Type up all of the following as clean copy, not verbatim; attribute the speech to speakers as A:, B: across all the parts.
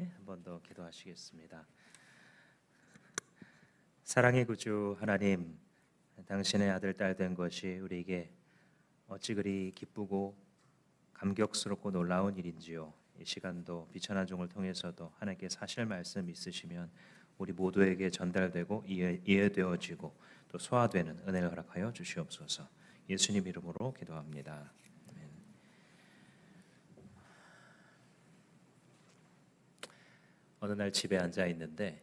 A: 한 번 더 기도하시겠습니다. 사랑의 구주 하나님, 당신의 아들 딸 된 것이 우리에게 어찌 그리 기쁘고 감격스럽고 놀라운 일인지요. 이 시간도 비천한 종을 통해서도 하나님께 사실 말씀 있으시면 우리 모두에게 전달되고 이해되어지고 또 소화되는 은혜를 허락하여 주시옵소서. 예수님 이름으로 기도합니다. 아멘. 어느 날 집에 앉아 있는데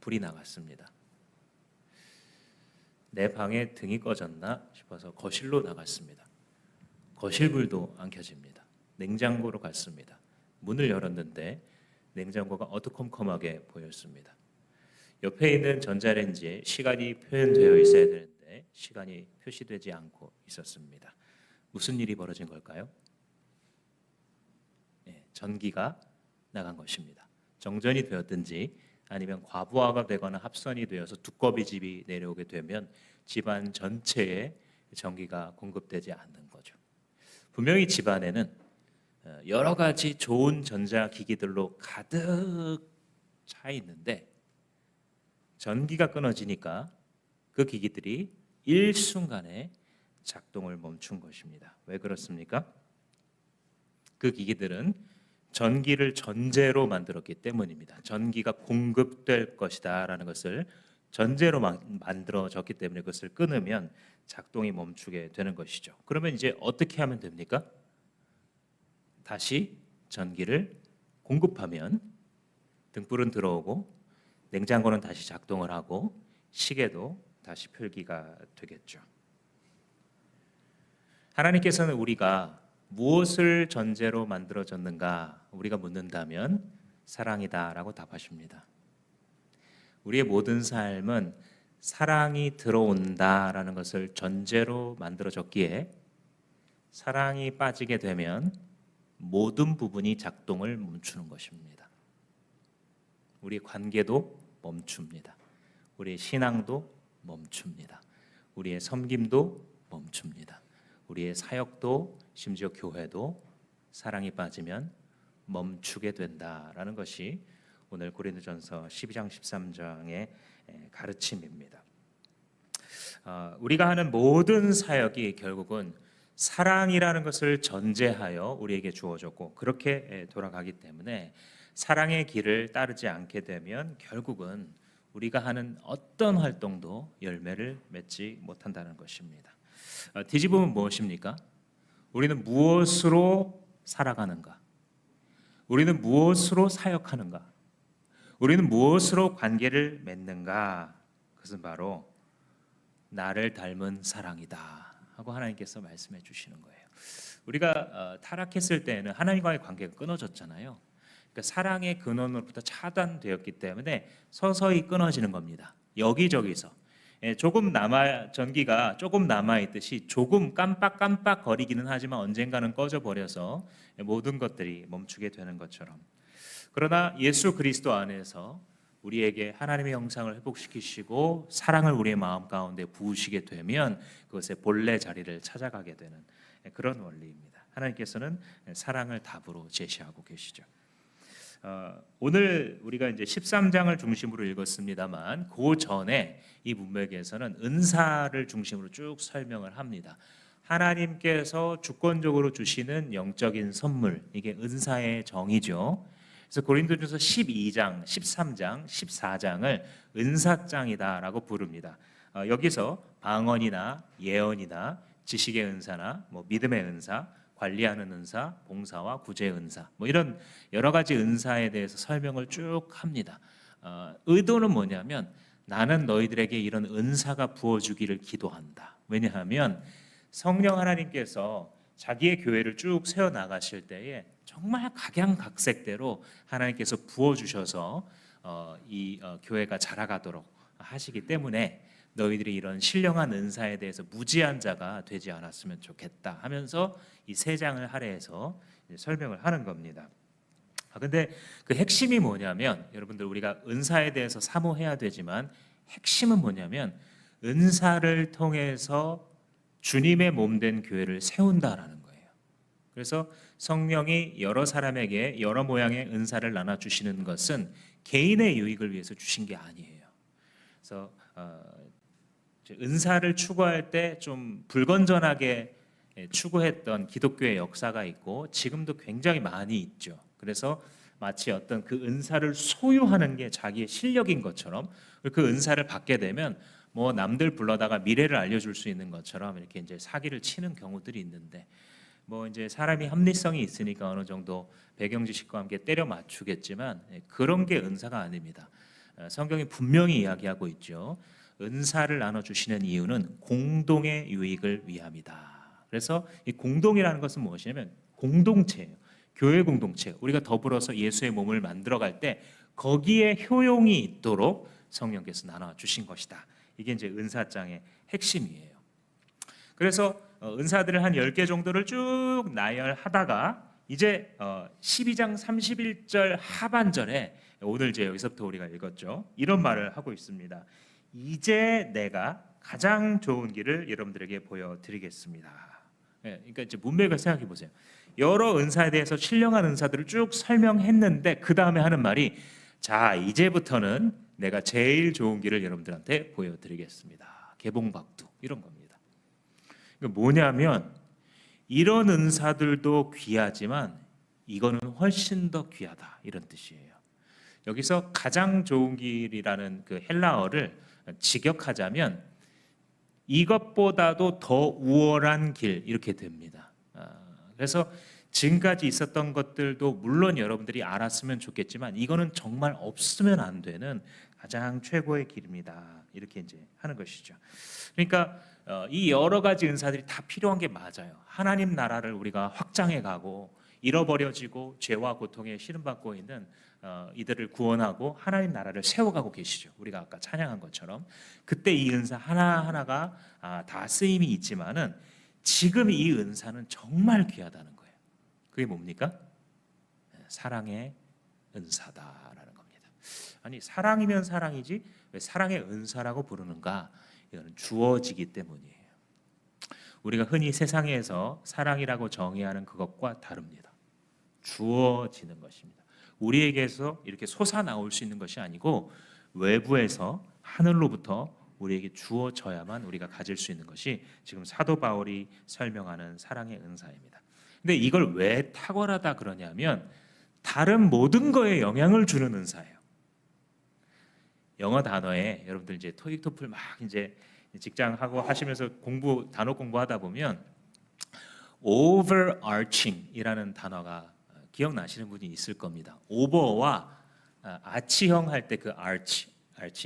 A: 불이 나갔습니다. 내 방에 등이 꺼졌나 싶어서 거실로 나갔습니다. 거실 불도 안 켜집니다. 냉장고로 갔습니다. 문을 열었는데 냉장고가 어두컴컴하게 보였습니다. 옆에 있는 전자레인지에 시간이 표현되어 있어야 되는데 시간이 표시되지 않고 있었습니다. 무슨 일이 벌어진 걸까요? 전기가 나간 것입니다. 정전이 되었든지 아니면 과부하가 되거나 합선이 되어서 두꺼비 집이 내려오게 되면 집안 전체에 전기가 공급되지 않는 거죠. 분명히 집안에는 여러 가지 좋은 전자기기들로 가득 차 있는데 전기가 끊어지니까 그 기기들이 일순간에 작동을 멈춘 것입니다. 왜 그렇습니까? 그 기기들은 전기를 전제로 만들었기 때문입니다. 전기가 공급될 것이다 라는 것을 전제로 만들어졌기 때문에 그것을 끊으면 작동이 멈추게 되는 것이죠. 그러면 이제 어떻게 하면 됩니까? 다시 전기를 공급하면 등불은 들어오고 냉장고는 다시 작동을 하고 시계도 다시 필기가 되겠죠. 하나님께서는 우리가 무엇을 전제로 만들어졌는가 우리가 묻는다면 사랑이다라고 답하십니다. 우리의 모든 삶은 사랑이 들어온다라는 것을 전제로 만들어졌기에 사랑이 빠지게 되면 모든 부분이 작동을 멈추는 것입니다. 우리 관계도 멈춥니다. 우리의 신앙도 멈춥니다. 우리의 섬김도 멈춥니다. 우리의 사역도 심지어 교회도 사랑이 빠지면 멈추게 된다라는 것이 오늘 고린도전서 12장 13장의 가르침입니다. 우리가 하는 모든 사역이 결국은 사랑이라는 것을 전제하여 우리에게 주어졌고 그렇게 돌아가기 때문에 사랑의 길을 따르지 않게 되면 결국은 우리가 하는 어떤 활동도 열매를 맺지 못한다는 것입니다. 뒤집으면 무엇입니까? 우리는 무엇으로 살아가는가? 우리는 무엇으로 사역하는가? 우리는 무엇으로 관계를 맺는가? 그것은 바로 나를 닮은 사랑이다 하고 하나님께서 말씀해 주시는 거예요. 우리가 타락했을 때에는 하나님과의 관계가 끊어졌잖아요. 그러니까 사랑의 근원으로부터 차단되었기 때문에 서서히 끊어지는 겁니다. 여기저기서 조금 전기가 조금 남아 있듯이 조금 깜빡깜빡 거리기는 하지만 언젠가는 꺼져 버려서 모든 것들이 멈추게 되는 것처럼. 그러나 예수 그리스도 안에서 우리에게 하나님의 형상을 회복시키시고 사랑을 우리의 마음 가운데 부으시게 되면 그것의 본래 자리를 찾아가게 되는 그런 원리입니다. 하나님께서는 사랑을 답으로 제시하고 계시죠. 오늘 우리가 이제 13장을 중심으로 읽었습니다만 그 전에 이 문맥에서는 은사를 중심으로 쭉 설명을 합니다. 하나님께서 주권적으로 주시는 영적인 선물, 이게 은사의 정의죠. 그래서 고린도전서 12장, 13장, 14장을 은사장이다라고 부릅니다. 여기서 방언이나 예언이나 지식의 은사나 믿음의 은사, 관리하는 은사, 봉사와 구제 은사, 이런 여러 가지 은사에 대해서 설명을 쭉 합니다. 의도는 뭐냐면 나는 너희들에게 이런 은사가 부어주기를 기도한다. 왜냐하면 성령 하나님께서 자기의 교회를 쭉 세워나가실 때에 정말 각양각색대로 하나님께서 부어주셔서 이 교회가 자라가도록 하시기 때문에 너희들이 이런 신령한 은사에 대해서 무지한 자가 되지 않았으면 좋겠다 하면서 이 세 장을 할애해서 설명을 하는 겁니다. 근데 그 핵심이 뭐냐면 여러분들 우리가 은사에 대해서 사모해야 되지만 핵심은 뭐냐면 은사를 통해서 주님의 몸된 교회를 세운다라는 거예요. 그래서 성령이 여러 사람에게 여러 모양의 은사를 나눠 주시는 것은 개인의 유익을 위해서 주신 게 아니에요. 그래서 은사를 추구할 때 좀 불건전하게 추구했던 기독교의 역사가 있고 지금도 굉장히 많이 있죠. 그래서 마치 어떤 그 은사를 소유하는 게 자기의 실력인 것처럼, 그 은사를 받게 되면 뭐 남들 불러다가 미래를 알려줄 수 있는 것처럼 이렇게 이제 사기를 치는 경우들이 있는데, 뭐 이제 사람이 합리성이 있으니까 어느 정도 배경 지식과 함께 때려 맞추겠지만 그런 게 은사가 아닙니다. 성경이 분명히 이야기하고 있죠. 은사를 나눠 주시는 이유는 공동의 유익을 위함이다. 그래서 이 공동이라는 것은 무엇이냐면 공동체예요. 교회 공동체. 우리가 더불어서 예수의 몸을 만들어갈 때 거기에 효용이 있도록 성령께서 나눠 주신 것이다. 이게 이제 은사장의 핵심이에요. 그래서 은사들을 한 10개 정도를 쭉 나열하다가 이제 12장 31절 하반절에 오늘 이제 여기서부터 우리가 읽었죠. 이런 말을 하고 있습니다. 이제 내가 가장 좋은 길을 여러분들에게 보여드리겠습니다. 그러니까 이제 문맥을 생각해 보세요. 여러 은사에 대해서 신령한 은사들을 쭉 설명했는데 그 다음에 하는 말이, 자 이제부터는 내가 제일 좋은 길을 여러분들한테 보여드리겠습니다. 개봉박두 이런 겁니다. 그러니까 뭐냐면 이런 은사들도 귀하지만 이거는 훨씬 더 귀하다, 이런 뜻이에요. 여기서 가장 좋은 길이라는 그 헬라어를 직역하자면 이것보다도 더 우월한 길, 이렇게 됩니다. 그래서 지금까지 있었던 것들도 물론 여러분들이 알았으면 좋겠지만 이거는 정말 없으면 안 되는 가장 최고의 길입니다. 이렇게 이제 하는 것이죠. 그러니까 이 여러 가지 은사들이 다 필요한 게 맞아요. 하나님 나라를 우리가 확장해 가고 잃어버려지고 죄와 고통에 시름받고 있는 이들을 구원하고 하나님 나라를 세워가고 계시죠. 우리가 아까 찬양한 것처럼 그때 이 은사 하나하나가 다 쓰임이 있지만은 지금 이 은사는 정말 귀하다는 거예요. 그게 뭡니까? 사랑의 은사다라는 겁니다. 아니 사랑이면 사랑이지 왜 사랑의 은사라고 부르는가? 이거는 주어지기 때문이에요. 우리가 흔히 세상에서 사랑이라고 정의하는 그것과 다릅니다. 주어지는 것입니다. 우리에게서 이렇게 솟아나올 수 있는 것이 아니고 외부에서 하늘로부터 우리에게 주어져야만 우리가 가질 수 있는 것이 지금 사도 바울이 설명하는 사랑의 은사입니다. 근데 이걸 왜 탁월하다 그러냐면 다른 모든 거에 영향을 주는 은사예요. 영어 단어에 여러분들 이제 토익 토플 막 이제 직장하고 하시면서 단어 공부하다 보면 overarching이라는 단어가 기억나시는 분이 있을 겁니다. 오버와 아치형 할 때 그 arch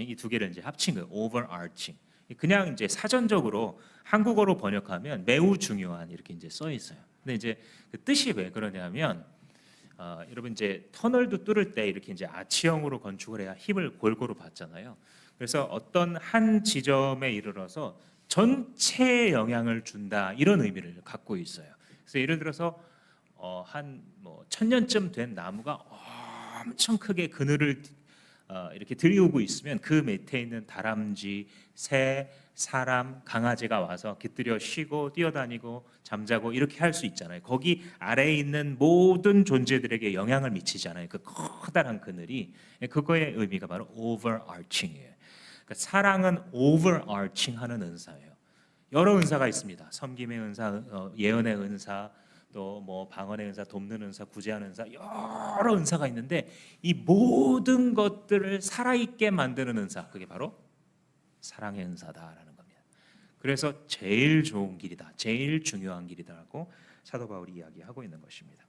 A: 이 두 개를 이제 합친 거예요. overarching. 그냥 이제 사전적으로 한국어로 번역하면 매우 중요한 이렇게 이제 써 있어요. 근데 이제 그 뜻이 왜 그러냐면 여러분 이제 터널도 뚫을 때 이렇게 이제 아치형으로 건축을 해야 힘을 골고루 받잖아요. 그래서 어떤 한 지점에 이르러서 전체에 영향을 준다, 이런 의미를 갖고 있어요. 그래서 예를 들어서 한 뭐 1000년쯤 된 나무가 엄청 크게 그늘을 이렇게 들이우고 있으면 그 밑에 있는 다람쥐, 새, 사람, 강아지가 와서 깃들여 쉬고 뛰어다니고 잠자고 이렇게 할 수 있잖아요. 거기 아래에 있는 모든 존재들에게 영향을 미치잖아요. 그 커다란 그늘이. 그거의 의미가 바로 overarching이에요. 그러니까 사랑은 overarching하는 은사예요. 여러 은사가 있습니다. 섬김의 은사, 예언의 은사, 또 뭐 방언의 은사, 돕는 은사, 구제하는 은사, 여러 은사가 있는데 이 모든 것들을 살아있게 만드는 은사, 그게 바로 사랑의 은사다라는 겁니다. 그래서 제일 좋은 길이다, 제일 중요한 길이다라고 사도 바울이 이야기하고 있는 것입니다.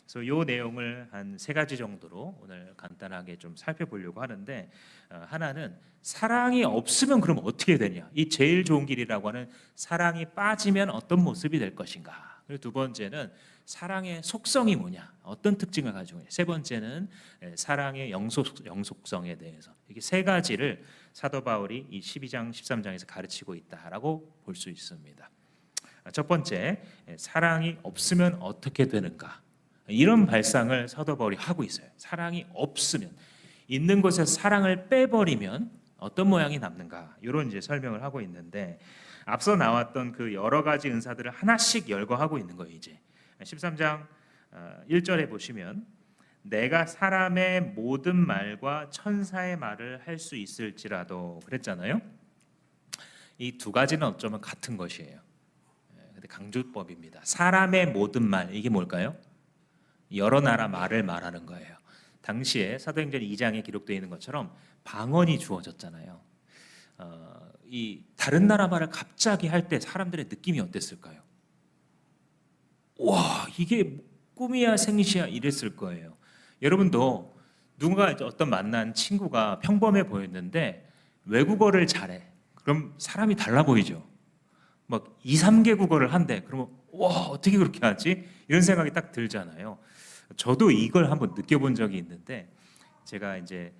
A: 그래서 이 내용을 한 3가지 정도로 오늘 간단하게 좀 살펴보려고 하는데, 하나는 사랑이 없으면 그럼 어떻게 되냐, 이 제일 좋은 길이라고 하는 사랑이 빠지면 어떤 모습이 될 것인가. 그리고 두 번째는 사랑의 속성이 뭐냐, 어떤 특징을 가지고 있냐. 세 번째는 사랑의 영속성에 대해서, 이게 3가지를 사도 바울이 이 12장 13장에서 가르치고 있다라고 볼 수 있습니다. 첫 번째, 사랑이 없으면 어떻게 되는가, 이런 발상을 사도 바울이 하고 있어요. 사랑이 없으면, 있는 곳에서 사랑을 빼버리면 어떤 모양이 남는가, 이런 이제 설명을 하고 있는데, 앞서 나왔던 그 여러 가지 은사들을 하나씩 열거하고 있는 거예요. 이제 13장 1절에 보시면 내가 사람의 모든 말과 천사의 말을 할 수 있을지라도 그랬잖아요. 이 두 가지는 어쩌면 같은 것이에요. 근데 강조법입니다. 사람의 모든 말, 이게 뭘까요? 여러 나라 말을 말하는 거예요. 당시에 사도행전 2장에 기록되어 있는 것처럼 방언이 주어졌잖아요. 이 다른 나라 말을 갑자기 할 때 사람들의 느낌이 어땠을까요? 와, 이게 꿈이야 생시야 이랬을 거예요. 여러분도 누군가 어떤 만난 친구가 평범해 보였는데 외국어를 잘해. 그럼 사람이 달라 보이죠. 막 2, 3개 국어를 한대. 그러면 와, 어떻게 그렇게 하지? 이런 생각이 딱 들잖아요. 저도 이걸 한번 느껴본 적이 있는데 제가 이제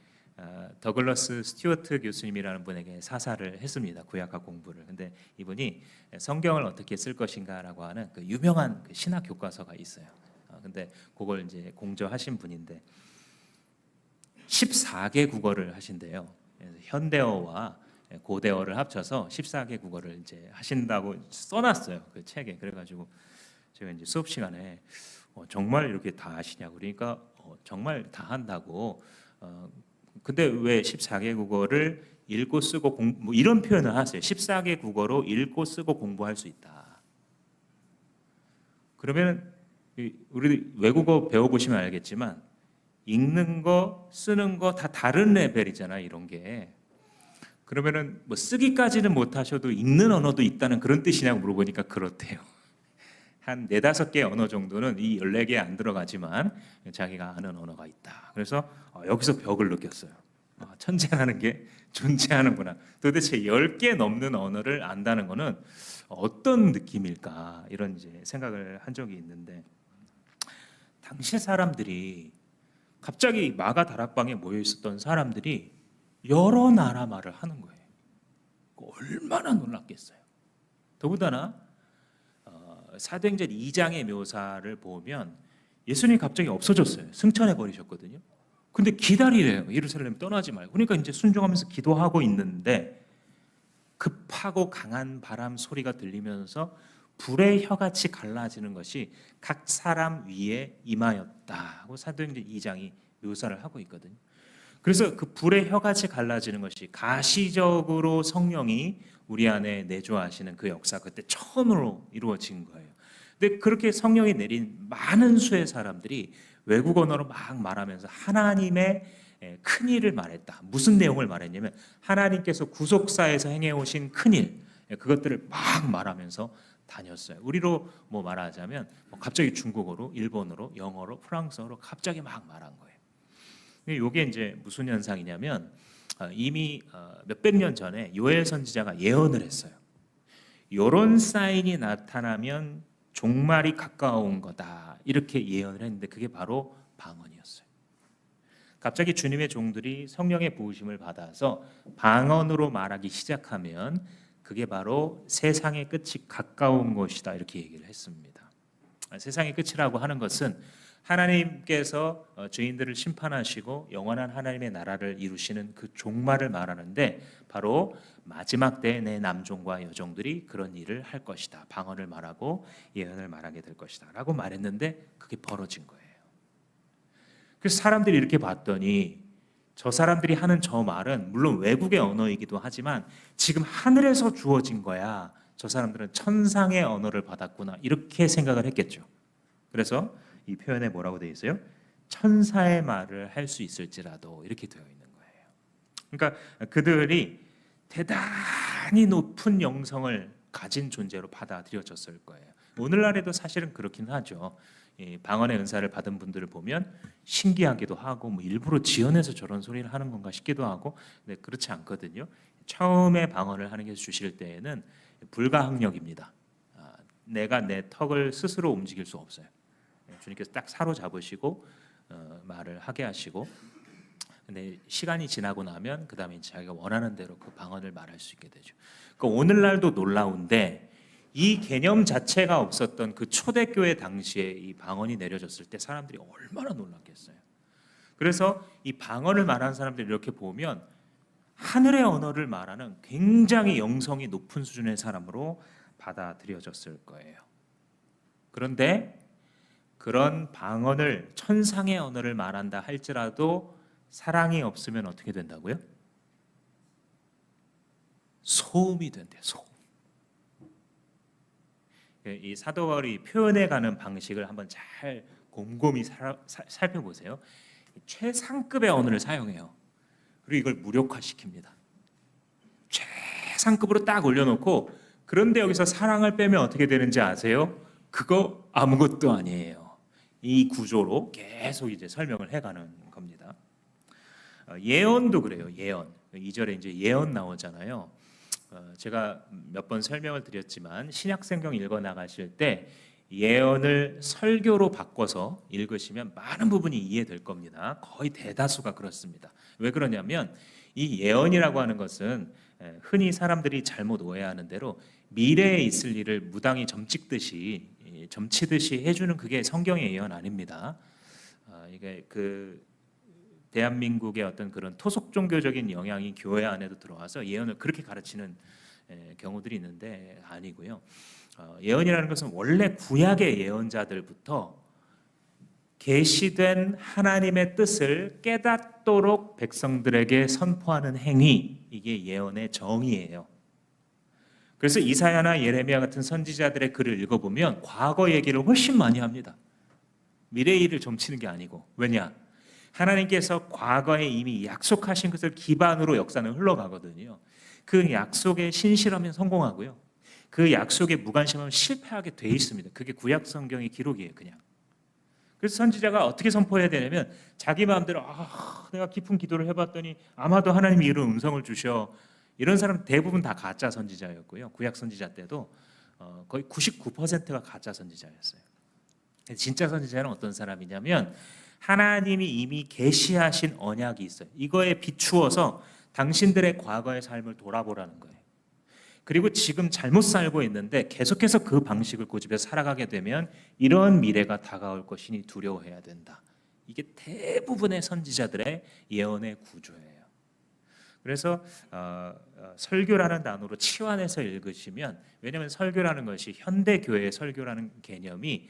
A: 더글러스 스튜어트 교수님이라는 분에게 사사를 했습니다. 구약학 공부를. 근데 이분이 성경을 어떻게 쓸 것인가라고 하는 그 유명한 그 신학 교과서가 있어요. 근데 그걸 이제 공저하신 분인데 14개 국어를 하신대요. 현대어와 고대어를 합쳐서 14개 국어를 이제 하신다고 써놨어요. 그 책에. 그래가지고 제가 이제 수업 시간에 정말 이렇게 다 하시냐고 그러니까 정말 다 한다고. 근데 왜 14개 국어를 읽고 쓰고 뭐 이런 표현을 하세요. 14개 국어로 읽고 쓰고 공부할 수 있다. 그러면 우리 외국어 배워보시면 알겠지만 읽는 거 쓰는 거 다 다른 레벨이잖아. 이런 게. 그러면은 뭐 쓰기까지는 못하셔도 읽는 언어도 있다는 그런 뜻이냐고 물어보니까 그렇대요. 한 4-5개 언어 정도는 이 14개에 안 들어가지만 자기가 아는 언어가 있다. 그래서 여기서 벽을 느꼈어요. 천재라는 게 존재하는구나. 도대체 10개 넘는 언어를 안다는 거는 어떤 느낌일까? 이런 이제 생각을 한 적이 있는데 당시 사람들이 갑자기 마가 다락방에 모여 있었던 사람들이 여러 나라 말을 하는 거예요. 얼마나 놀랐겠어요. 더군다나 사도행전 2장의 묘사를 보면 예수님이 갑자기 없어졌어요. 승천해 버리셨거든요. 근데 기다리래요. 예루살렘 떠나지 말고. 그러니까 이제 순종하면서 기도하고 있는데 급하고 강한 바람 소리가 들리면서 불의 혀같이 갈라지는 것이 각 사람 위에 임하였다 하고 사도행전 2장이 묘사를 하고 있거든요. 그래서 그 불의 혀같이 갈라지는 것이 가시적으로 성령이 우리 안에 내주하시는 그 역사 그때 처음으로 이루어진 거예요. 근데 그렇게 성령이 내린 많은 수의 사람들이 외국 언어로 막 말하면서 하나님의 큰 일을 말했다. 무슨 내용을 말했냐면 하나님께서 구속사에서 행해오신 큰 일, 그것들을 막 말하면서 다녔어요. 우리로 뭐 말하자면 갑자기 중국어로, 일본어로, 영어로, 프랑스어로 갑자기 막 말한 거예요. 이게 이제 무슨 현상이냐면 이미 몇백 년 전에 요엘 선지자가 예언을 했어요. 이런 사인이 나타나면 종말이 가까운 거다 이렇게 예언을 했는데 그게 바로 방언이었어요. 갑자기 주님의 종들이 성령의 부으심을 받아서 방언으로 말하기 시작하면 그게 바로 세상의 끝이 가까운 것이다 이렇게 얘기를 했습니다. 세상의 끝이라고 하는 것은 하나님께서 죄인들을 심판하시고 영원한 하나님의 나라를 이루시는 그 종말을 말하는데 바로 마지막 때에 내 남종과 여종들이 그런 일을 할 것이다. 방언을 말하고 예언을 말하게 될 것이다 라고 말했는데 그게 벌어진 거예요. 그래서 사람들이 이렇게 봤더니 저 사람들이 하는 저 말은 물론 외국의 언어이기도 하지만 지금 하늘에서 주어진 거야. 저 사람들은 천상의 언어를 받았구나 이렇게 생각을 했겠죠. 그래서 이 표현에 뭐라고 되어 있어요? 천사의 말을 할 수 있을지라도 이렇게 되어 있는 거예요. 그러니까 그들이 대단히 높은 영성을 가진 존재로 받아들여졌을 거예요. 오늘날에도 사실은 그렇긴 하죠. 방언의 은사를 받은 분들을 보면 신기하기도 하고 뭐 일부러 지어내서 저런 소리를 하는 건가 싶기도 하고 근데 그렇지 않거든요. 처음에 방언을 하는 게 주실 때에는 불가항력입니다. 내가 내 턱을 스스로 움직일 수 없어요. 주님께서 딱 사로잡으시고 말을 하게 하시고 근데 시간이 지나고 나면 그 다음에 자기가 원하는 대로 그 방언을 말할 수 있게 되죠. 그러니까 오늘날도 놀라운데 이 개념 자체가 없었던 그 초대교회 당시에 이 방언이 내려졌을 때 사람들이 얼마나 놀랐겠어요. 그래서 이 방언을 말하는 사람들이 이렇게 보면 하늘의 언어를 말하는 굉장히 영성이 높은 수준의 사람으로 받아들여졌을 거예요. 그런데 그런 방언을 천상의 언어를 말한다 할지라도 사랑이 없으면 어떻게 된다고요? 소음이 된대요. 소음. 이 사도 바울이 표현해가는 방식을 한번 잘 곰곰이 살펴보세요. 최상급의 언어를 사용해요. 그리고 이걸 무력화시킵니다. 최상급으로 딱 올려놓고, 그런데 여기서 사랑을 빼면 어떻게 되는지 아세요? 그거 아무것도 아니에요. 이 구조로 계속 이제 설명을 해가는 겁니다. 예언도 그래요. 예언. 2절에 이제 예언 나오잖아요. 제가 몇 번 설명을 드렸지만 신약성경 읽어 나가실 때 예언을 설교로 바꿔서 읽으시면 많은 부분이 이해될 겁니다. 거의 대다수가 그렇습니다. 왜 그러냐면 이 예언이라고 하는 것은 흔히 사람들이 잘못 오해하는 대로 미래에 있을 일을 무당이 점치듯이 해주는 그게 성경의 예언 아닙니다. 이게 대한민국의 어떤 그런 토속 종교적인 영향이 교회 안에도 들어와서 예언을 그렇게 가르치는 경우들이 있는데 아니고요. 예언이라는 것은 원래 구약의 예언자들부터 계시된 하나님의 뜻을 깨닫도록 백성들에게 선포하는 행위, 이게 예언의 정의예요. 그래서 이사야나 예레미야 같은 선지자들의 글을 읽어보면 과거 얘기를 훨씬 많이 합니다. 미래의 일을 점치는 게 아니고. 왜냐? 하나님께서 과거에 이미 약속하신 것을 기반으로 역사는 흘러가거든요. 그 약속에 신실하면 성공하고요, 그 약속에 무관심하면 실패하게 돼 있습니다. 그게 구약 성경의 기록이에요. 그냥. 그래서 선지자가 어떻게 선포해야 되냐면 자기 마음대로 내가 깊은 기도를 해봤더니 아마도 하나님이 이런 음성을 주셔, 이런 사람 대부분 다 가짜 선지자였고요. 구약 선지자 때도 거의 99%가 가짜 선지자였어요. 진짜 선지자는 어떤 사람이냐면 하나님이 이미 계시하신 언약이 있어요. 이거에 비추어서 당신들의 과거의 삶을 돌아보라는 거예요. 그리고 지금 잘못 살고 있는데 계속해서 그 방식을 고집해서 살아가게 되면 이런 미래가 다가올 것이니 두려워해야 된다. 이게 대부분의 선지자들의 예언의 구조예요. 그래서 설교라는 단어로 치환해서 읽으시면, 왜냐하면 설교라는 것이 현대 교회의 설교라는 개념이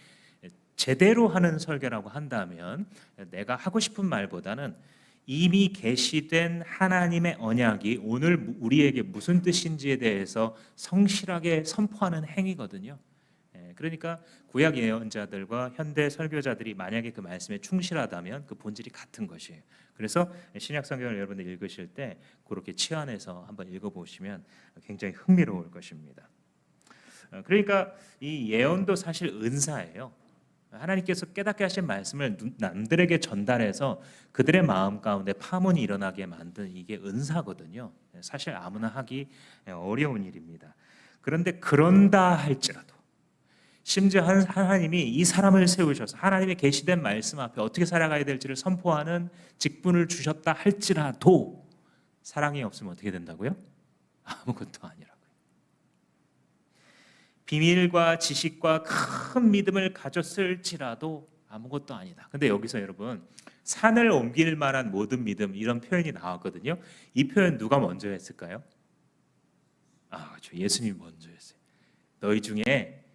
A: 제대로 하는 설교라고 한다면 내가 하고 싶은 말보다는 이미 계시된 하나님의 언약이 오늘 우리에게 무슨 뜻인지에 대해서 성실하게 선포하는 행위거든요. 그러니까 구약 예언자들과 현대 설교자들이 만약에 그 말씀에 충실하다면 그 본질이 같은 것이에요. 그래서 신약 성경을 여러분들 읽으실 때 그렇게 치환해서 한번 읽어보시면 굉장히 흥미로울 것입니다. 그러니까 이 예언도 사실 은사예요. 하나님께서 깨닫게 하신 말씀을 남들에게 전달해서 그들의 마음 가운데 파문이 일어나게 만든 이게 은사거든요. 사실 아무나 하기 어려운 일입니다. 그런데 그런다 할지라도, 심지어 하나님이 이 사람을 세우셔서 하나님의 계시된 말씀 앞에 어떻게 살아가야 될지를 선포하는 직분을 주셨다 할지라도 사랑이 없으면 어떻게 된다고요? 아무것도 아니라고요. 비밀과 지식과 큰 믿음을 가졌을지라도 아무것도 아니다. 근데 여기서 여러분, 산을 옮길 만한 모든 믿음, 이런 표현이 나왔거든요. 이 표현 누가 먼저 했을까요? 그렇죠. 예수님이 먼저 했어요. 너희 중에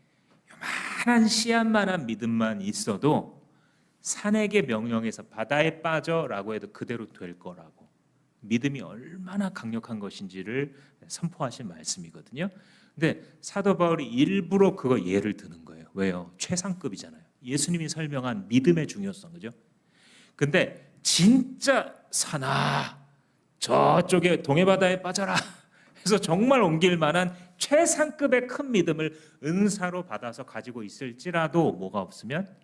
A: 요만한 씨앗만한 믿음만 있어도 산에게 명령해서 바다에 빠져라고 해도 그대로 될 거라고, 믿음이 얼마나 강력한 것인지를 선포하신 말씀이거든요. 근데 사도 바울이 일부러 그거 예를 드는 거예요. 왜요? 최상급이잖아요. 예수님이 설명한 믿음의 중요성, 그죠? 근데 진짜 산아 저쪽에 동해바다에 빠져라 해서 정말 옮길 만한 최상급의 큰 믿음을 은사로 받아서 가지고 있을지라도 뭐가 없으면,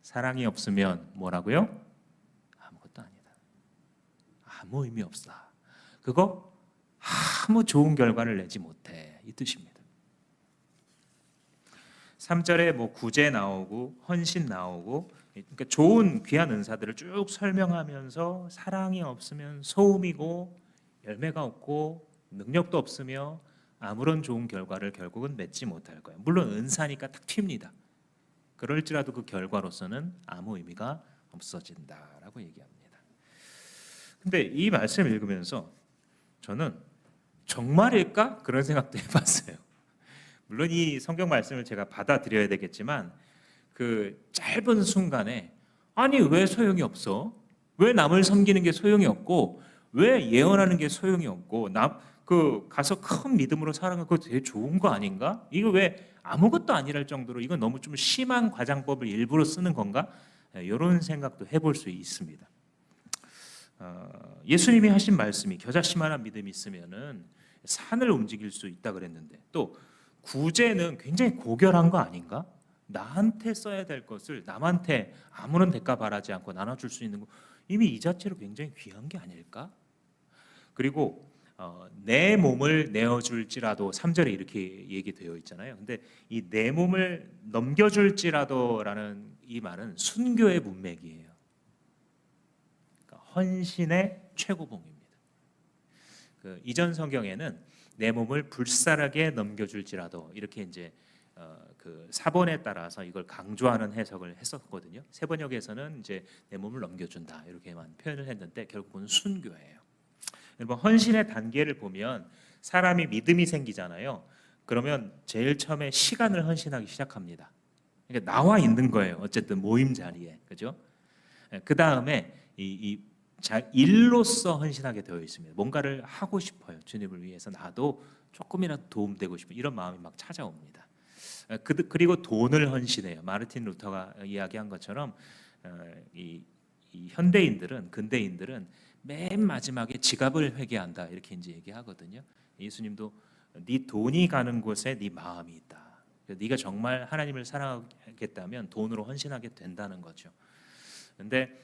A: 사랑이 없으면 뭐라고요? 아무것도 아니다. 아무 의미 없다. 그거 아무 좋은 결과를 내지 못해, 이 뜻입니다. 3절에 뭐 구제 나오고 헌신 나오고, 그러니까 좋은 귀한 은사들을 쭉 설명하면서 사랑이 없으면 소음이고 열매가 없고 능력도 없으며 아무런 좋은 결과를 결국은 맺지 못할 거예요. 물론 은사니까 탁 튑니다. 그럴지라도 그 결과로서는 아무 의미가 없어진다라고 얘기합니다. 근데 이 말씀을 읽으면서 저는 정말일까? 그런 생각도 해봤어요. 물론 이 성경 말씀을 제가 받아들여야 되겠지만 그 짧은 순간에 아니 왜 소용이 없어? 왜 남을 섬기는 게 소용이 없고 왜 예언하는 게 소용이 없고 남 그 가서 큰 믿음으로 살아가는 거 되게 좋은 거 아닌가? 이거 왜 아무것도 아니랄 정도로 이건 너무 좀 심한 과장법을 일부러 쓰는 건가? 이런 생각도 해볼 수 있습니다. 예수님이 하신 말씀이 겨자씨만한 믿음이 있으면은 산을 움직일 수 있다 그랬는데 또 구제는 굉장히 고결한 거 아닌가? 나한테 써야 될 것을 남한테 아무런 대가 바라지 않고 나눠줄 수 있는 거 이미 이 자체로 굉장히 귀한 게 아닐까? 그리고 내 몸을 내어줄지라도 3절에 이렇게 얘기되어 있잖아요. 근데 이 내 몸을 넘겨줄지라도라는 이 말은 순교의 문맥이에요. 그러니까 헌신의 최고봉입니다. 그 이전 성경에는 내 몸을 불사르게 넘겨줄지라도 이렇게 이제 그 사본에 따라서 이걸 강조하는 해석을 했었거든요. 새 번역에서는 이제 내 몸을 넘겨준다 이렇게만 표현을 했는데 결국은 순교예요. 여러분 헌신의 단계를 보면 사람이 믿음이 생기잖아요. 그러면 제일 처음에 시간을 헌신하기 시작합니다. 그러니까 나와 있는 거예요. 어쨌든 모임 자리에, 그죠? 그 다음에 일로서 헌신하게 되어 있습니다. 뭔가를 하고 싶어요. 주님을 위해서 나도 조금이라도 도움되고 싶어 이런 마음이 막 찾아옵니다. 그리고 돈을 헌신해요. 마르틴 루터가 이야기한 것처럼 이 현대인들은 근대인들은 맨 마지막에 지갑을 회개한다 이렇게 이제 얘기하거든요. 예수님도 네 돈이 가는 곳에 네 마음이 있다. 네가 정말 하나님을 사랑하겠다면 돈으로 헌신하게 된다는 거죠. 근데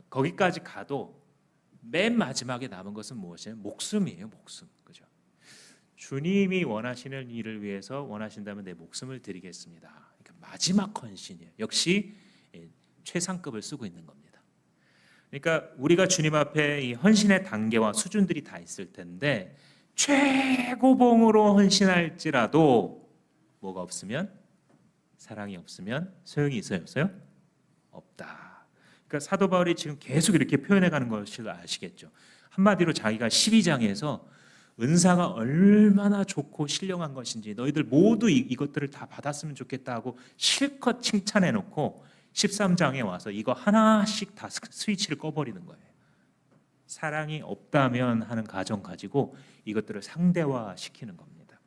A: 거기까지 가도 맨 마지막에 남은 것은 무엇이에요? 목숨이에요, 목숨. 그죠? 주님이 원하시는 일을 위해서 원하신다면 내 목숨을 드리겠습니다. 그러니까 마지막 헌신이에요. 역시 최상급을 쓰고 있는 겁니다. 그러니까 우리가 주님 앞에 이 헌신의 단계와 수준들이 다 있을 텐데 최고봉으로 헌신할지라도 뭐가 없으면 사랑이 없으면 소용이 있어요, 없어요? 없다. 그러니까 사도 바울이 지금 계속 이렇게 표현해가는 것을 아시겠죠. 한마디로 자기가 12장에서 은사가 얼마나 좋고 신령한 것인지 너희들 모두 이것들을 다 받았으면 좋겠다 하고 실컷 칭찬해놓고 13장에 와서 이거 하나씩 다 스위치를 꺼버리는 거예요. 사랑이 없다면 하는 가정 가지고 이것들을 상대화시키는 겁니다.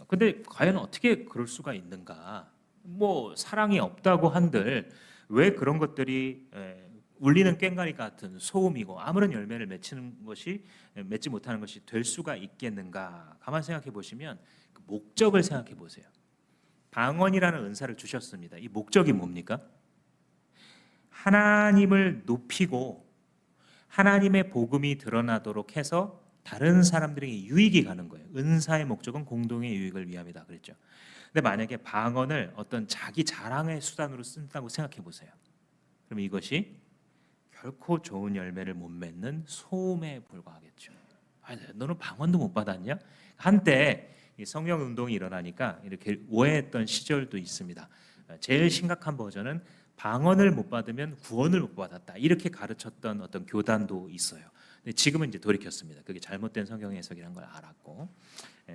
A: 근데 과연 어떻게 그럴 수가 있는가? 뭐 사랑이 없다고 한들 왜 그런 것들이 울리는 꽹과리 같은 소음이고 아무런 열매를 맺지 못하는 것이 될 수가 있겠는가? 가만 생각해 보시면 그 목적을 생각해 보세요. 방언이라는 은사를 주셨습니다. 이 목적이 뭡니까? 하나님을 높이고 하나님의 복음이 드러나도록 해서 다른 사람들에게 유익이 가는 거예요. 은사의 목적은 공동의 유익을 위함이다 그랬죠. 근데 만약에 방언을 어떤 자기 자랑의 수단으로 쓴다고 생각해 보세요. 그럼 이것이 결코 좋은 열매를 못 맺는 소음에 불과하겠죠. 너는 방언도 못 받았냐? 한때 성령 운동이 일어나니까 이렇게 오해했던 시절도 있습니다. 제일 심각한 버전은 방언을 못 받으면 구원을 못 받았다 이렇게 가르쳤던 어떤 교단도 있어요. 근데 지금은 이제 돌이켰습니다. 그게 잘못된 성경 해석이라는 걸 알았고.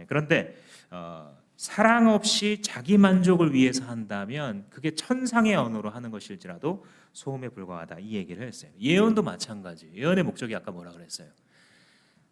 A: 그런데 사랑 없이 자기 만족을 위해서 한다면 그게 천상의 언어로 하는 것일지라도 소음에 불과하다 이 얘기를 했어요. 예언도 마찬가지. 예언의 목적이 아까 뭐라 그랬어요?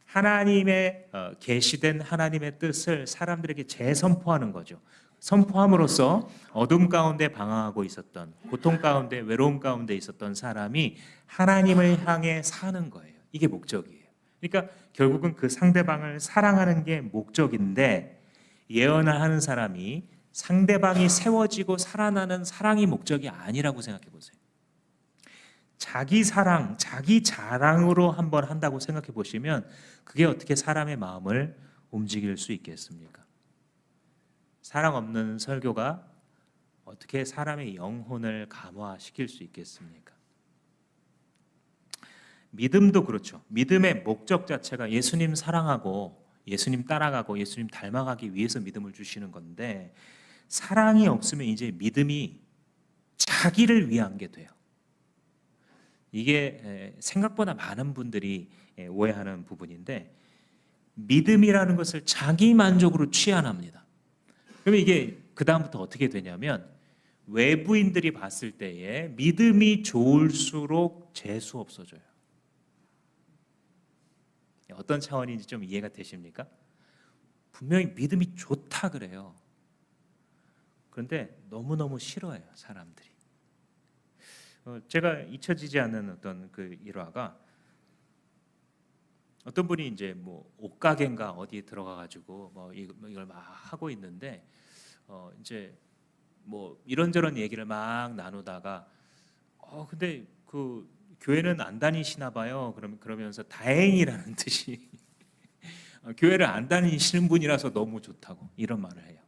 A: 하나님의 계시된 하나님의 뜻을 사람들에게 재선포하는 거죠. 선포함으로써 어둠 가운데 방황하고 있었던 고통 가운데 외로움 가운데 있었던 사람이 하나님을 향해 사는 거예요. 이게 목적이에요. 그러니까 결국은 그 상대방을 사랑하는 게 목적인데 예언을 하는 사람이 상대방이 세워지고 살아나는 사랑이 목적이 아니라고 생각해 보세요. 자기 사랑, 자기 자랑으로 한번 한다고 생각해 보시면 그게 어떻게 사람의 마음을 움직일 수 있겠습니까? 사랑 없는 설교가 어떻게 사람의 영혼을 감화시킬 수 있겠습니까? 믿음도 그렇죠. 믿음의 목적 자체가 예수님 사랑하고 예수님 따라가고 예수님 닮아가기 위해서 믿음을 주시는 건데 사랑이 없으면 이제 믿음이 자기를 위한 게 돼요. 이게 생각보다 많은 분들이 오해하는 부분인데 믿음이라는 것을 자기 만족으로 취한합니다. 그러면 이게 그 다음부터 어떻게 되냐면 외부인들이 봤을 때에 믿음이 좋을수록 재수 없어져요. 어떤 차원인지 좀 이해가 되십니까? 분명히 믿음이 좋다 그래요. 그런데 너무너무 싫어해요, 사람들이. 제가 잊혀지지 않는 어떤 그 일화가, 어떤 분이 이제 뭐 옷가게인가 어디에 들어가 가지고 뭐 이걸 막 하고 있는데 이제 뭐 이런저런 얘기를 막 나누다가 근데 그 교회는 안 다니시나 봐요. 그러면서 다행이라는 뜻이 교회를 안 다니시는 분이라서 너무 좋다고 이런 말을 해요.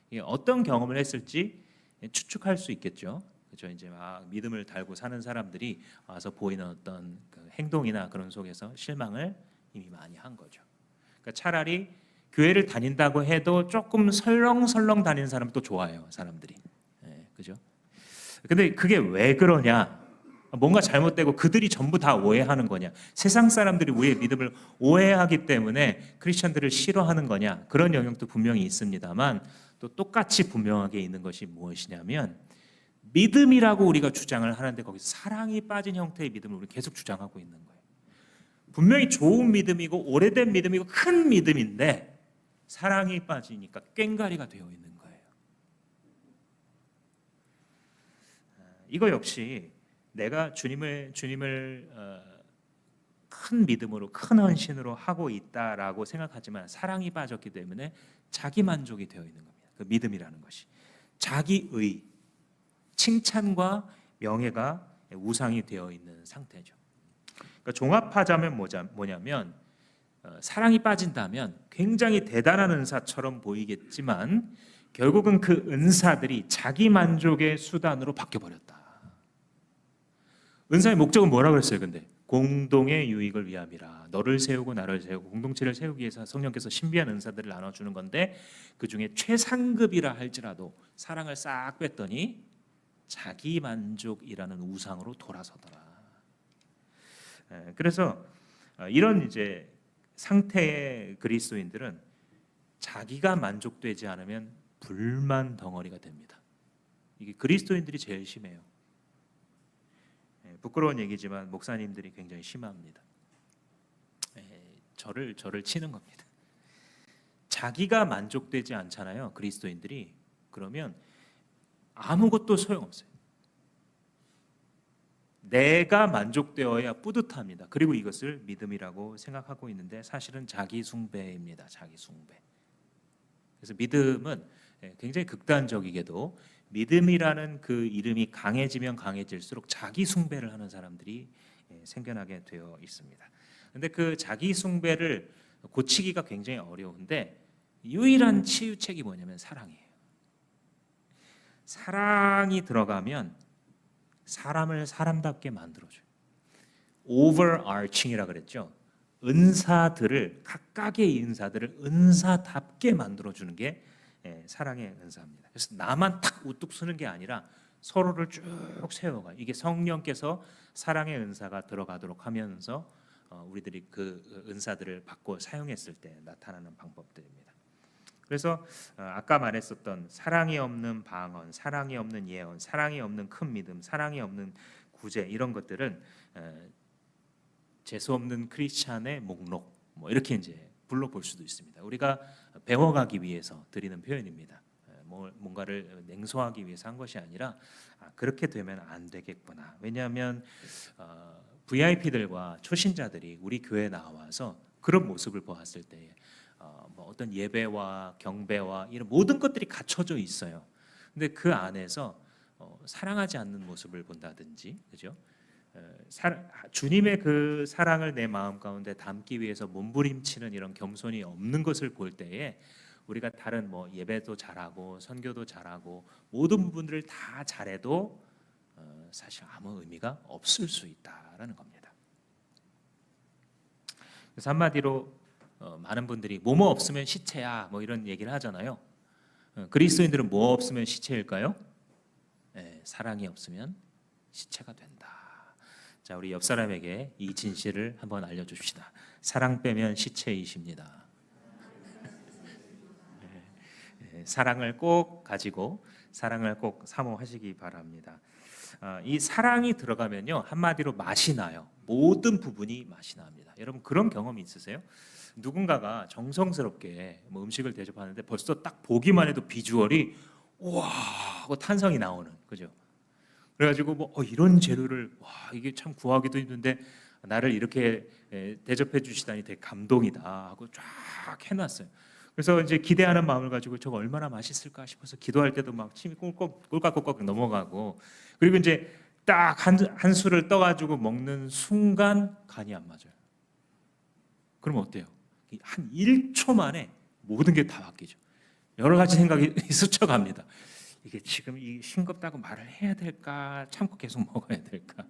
A: 이게 어떤 경험을 했을지 추측할 수 있겠죠. 그죠? 이제 막 믿음을 달고 사는 사람들이 와서 보이는 어떤 그 행동이나 그런 속에서 실망을 이미 많이 한 거죠. 그러니까 차라리 교회를 다닌다고 해도 조금 설렁설렁 다니는 사람 또 좋아해요, 사람들이. 그죠? 근데 그게 왜 그러냐? 뭔가 잘못되고 그들이 전부 다 오해하는 거냐? 세상 사람들이 우리의 믿음을 오해하기 때문에 크리스천들을 싫어하는 거냐? 그런 영역도 분명히 있습니다만 또 똑같이 분명하게 있는 것이 무엇이냐면 믿음이라고 우리가 주장을 하는데 거기서 사랑이 빠진 형태의 믿음을 우리 계속 주장하고 있는 거예요. 분명히 좋은 믿음이고 오래된 믿음이고 큰 믿음인데 사랑이 빠지니까 꽹가리가 되어 있는 거예요. 이거 역시 내가 주님을 큰 믿음으로 큰 헌신으로 하고 있다라고 생각하지만 사랑이 빠졌기 때문에 자기 만족이 되어 있는 겁니다. 그 믿음이라는 것이 자기의 칭찬과 명예가 우상이 되어 있는 상태죠. 그러니까 종합하자면 뭐냐면 사랑이 빠진다면 굉장히 대단한 은사처럼 보이겠지만 결국은 그 은사들이 자기 만족의 수단으로 바뀌어 버렸다. 은사의 목적은 뭐라고 그랬어요? 근데 공동의 유익을 위함이라. 너를 세우고 나를 세우고 공동체를 세우기 위해서 성령께서 신비한 은사들을 나눠주는 건데 그 중에 최상급이라 할지라도 사랑을 싹 뺐더니 자기 만족이라는 우상으로 돌아서더라. 그래서 이런 이제 상태의 그리스도인들은 자기가 만족되지 않으면 불만 덩어리가 됩니다. 이게 그리스도인들이 제일 심해요. 부끄러운 얘기지만 목사님들이 굉장히 심합니다. 저를 치는 겁니다. 자기가 만족되지 않잖아요, 그리스도인들이. 그러면 아무것도 소용없어요. 내가 만족되어야 뿌듯합니다. 그리고 이것을 믿음이라고 생각하고 있는데 사실은 자기 숭배입니다. 자기 숭배. 그래서 믿음은 굉장히 극단적이게도 믿음이라는 그 이름이 강해지면 강해질수록 자기 숭배를 하는 사람들이 생겨나게 되어 있습니다. 그런데 그 자기 숭배를 고치기가 굉장히 어려운데 유일한 치유책이 뭐냐면 사랑이에요. 사랑이 들어가면 사람을 사람답게 만들어줘요. overarching이라 그랬죠. 은사들을 각각의 은사들을 은사답게 만들어주는 게 사랑의 은사입니다. 그래서 나만 탁 우뚝 서는 게 아니라 서로를 쭉 세워가. 이게 성령께서 사랑의 은사가 들어가도록 하면서 우리들이 그 은사들을 받고 사용했을 때 나타나는 방법들입니다. 그래서 아까 말했었던 사랑이 없는 방언, 사랑이 없는 예언, 사랑이 없는 큰 믿음, 사랑이 없는 구제 이런 것들은 재수 없는 크리스찬의 목록 뭐 이렇게 이제 불러볼 수도 있습니다. 우리가 배워가기 위해서 드리는 표현입니다. 뭔가를 냉소하기 위해서 한 것이 아니라 그렇게 되면 안 되겠구나. 왜냐하면 VIP들과 초신자들이 우리 교회에 나와서 그런 모습을 보았을 때 뭐 어떤 예배와 경배와 이런 모든 것들이 갖춰져 있어요. 근데 그 안에서 사랑하지 않는 모습을 본다든지, 그죠? 주님의 그 사랑을 내 마음 가운데 담기 위해서 몸부림치는 이런 겸손이 없는 것을 볼 때에 우리가 다른 뭐 예배도 잘하고 선교도 잘하고 모든 부분들을 다 잘해도 사실 아무 의미가 없을 수 있다라는 겁니다. 그래서 한마디로 많은 분들이 뭐뭐 없으면 시체야 뭐 이런 얘기를 하잖아요. 그리스도인들은 뭐 없으면 시체일까요? 사랑이 없으면 시체가 된다. 자, 우리 옆 사람에게 이 진실을 한번 알려줍시다. 사랑 빼면 시체이십니다. 사랑을 꼭 가지고 사랑을 꼭 사모하시기 바랍니다. 이 사랑이 들어가면요, 한마디로 맛이 나요. 모든 부분이 맛이 납니다. 여러분 그런 경험이 있으세요? 누군가가 정성스럽게 뭐 음식을 대접하는데 벌써 딱 보기만 해도 비주얼이 우와 하고 탄성이 나오는, 그죠? 그래가지고 뭐 이런 재료를 와 이게 참 구하기도 힘든데 나를 이렇게 대접해 주시다니 되게 감동이다 하고 쫙 해놨어요. 그래서 이제 기대하는 마음을 가지고 저거 얼마나 맛있을까 싶어서 기도할 때도 막 침이 꿀꺽꿀꺽 넘어가고, 그리고 이제 딱 한 술을 떠가지고 먹는 순간 간이 안 맞아요. 그럼 어때요? 한 1초 만에 모든 게 다 바뀌죠. 여러 가지 생각이 스쳐갑니다. 이게 지금 이 싱겁다고 말을 해야 될까? 참고 계속 먹어야 될까?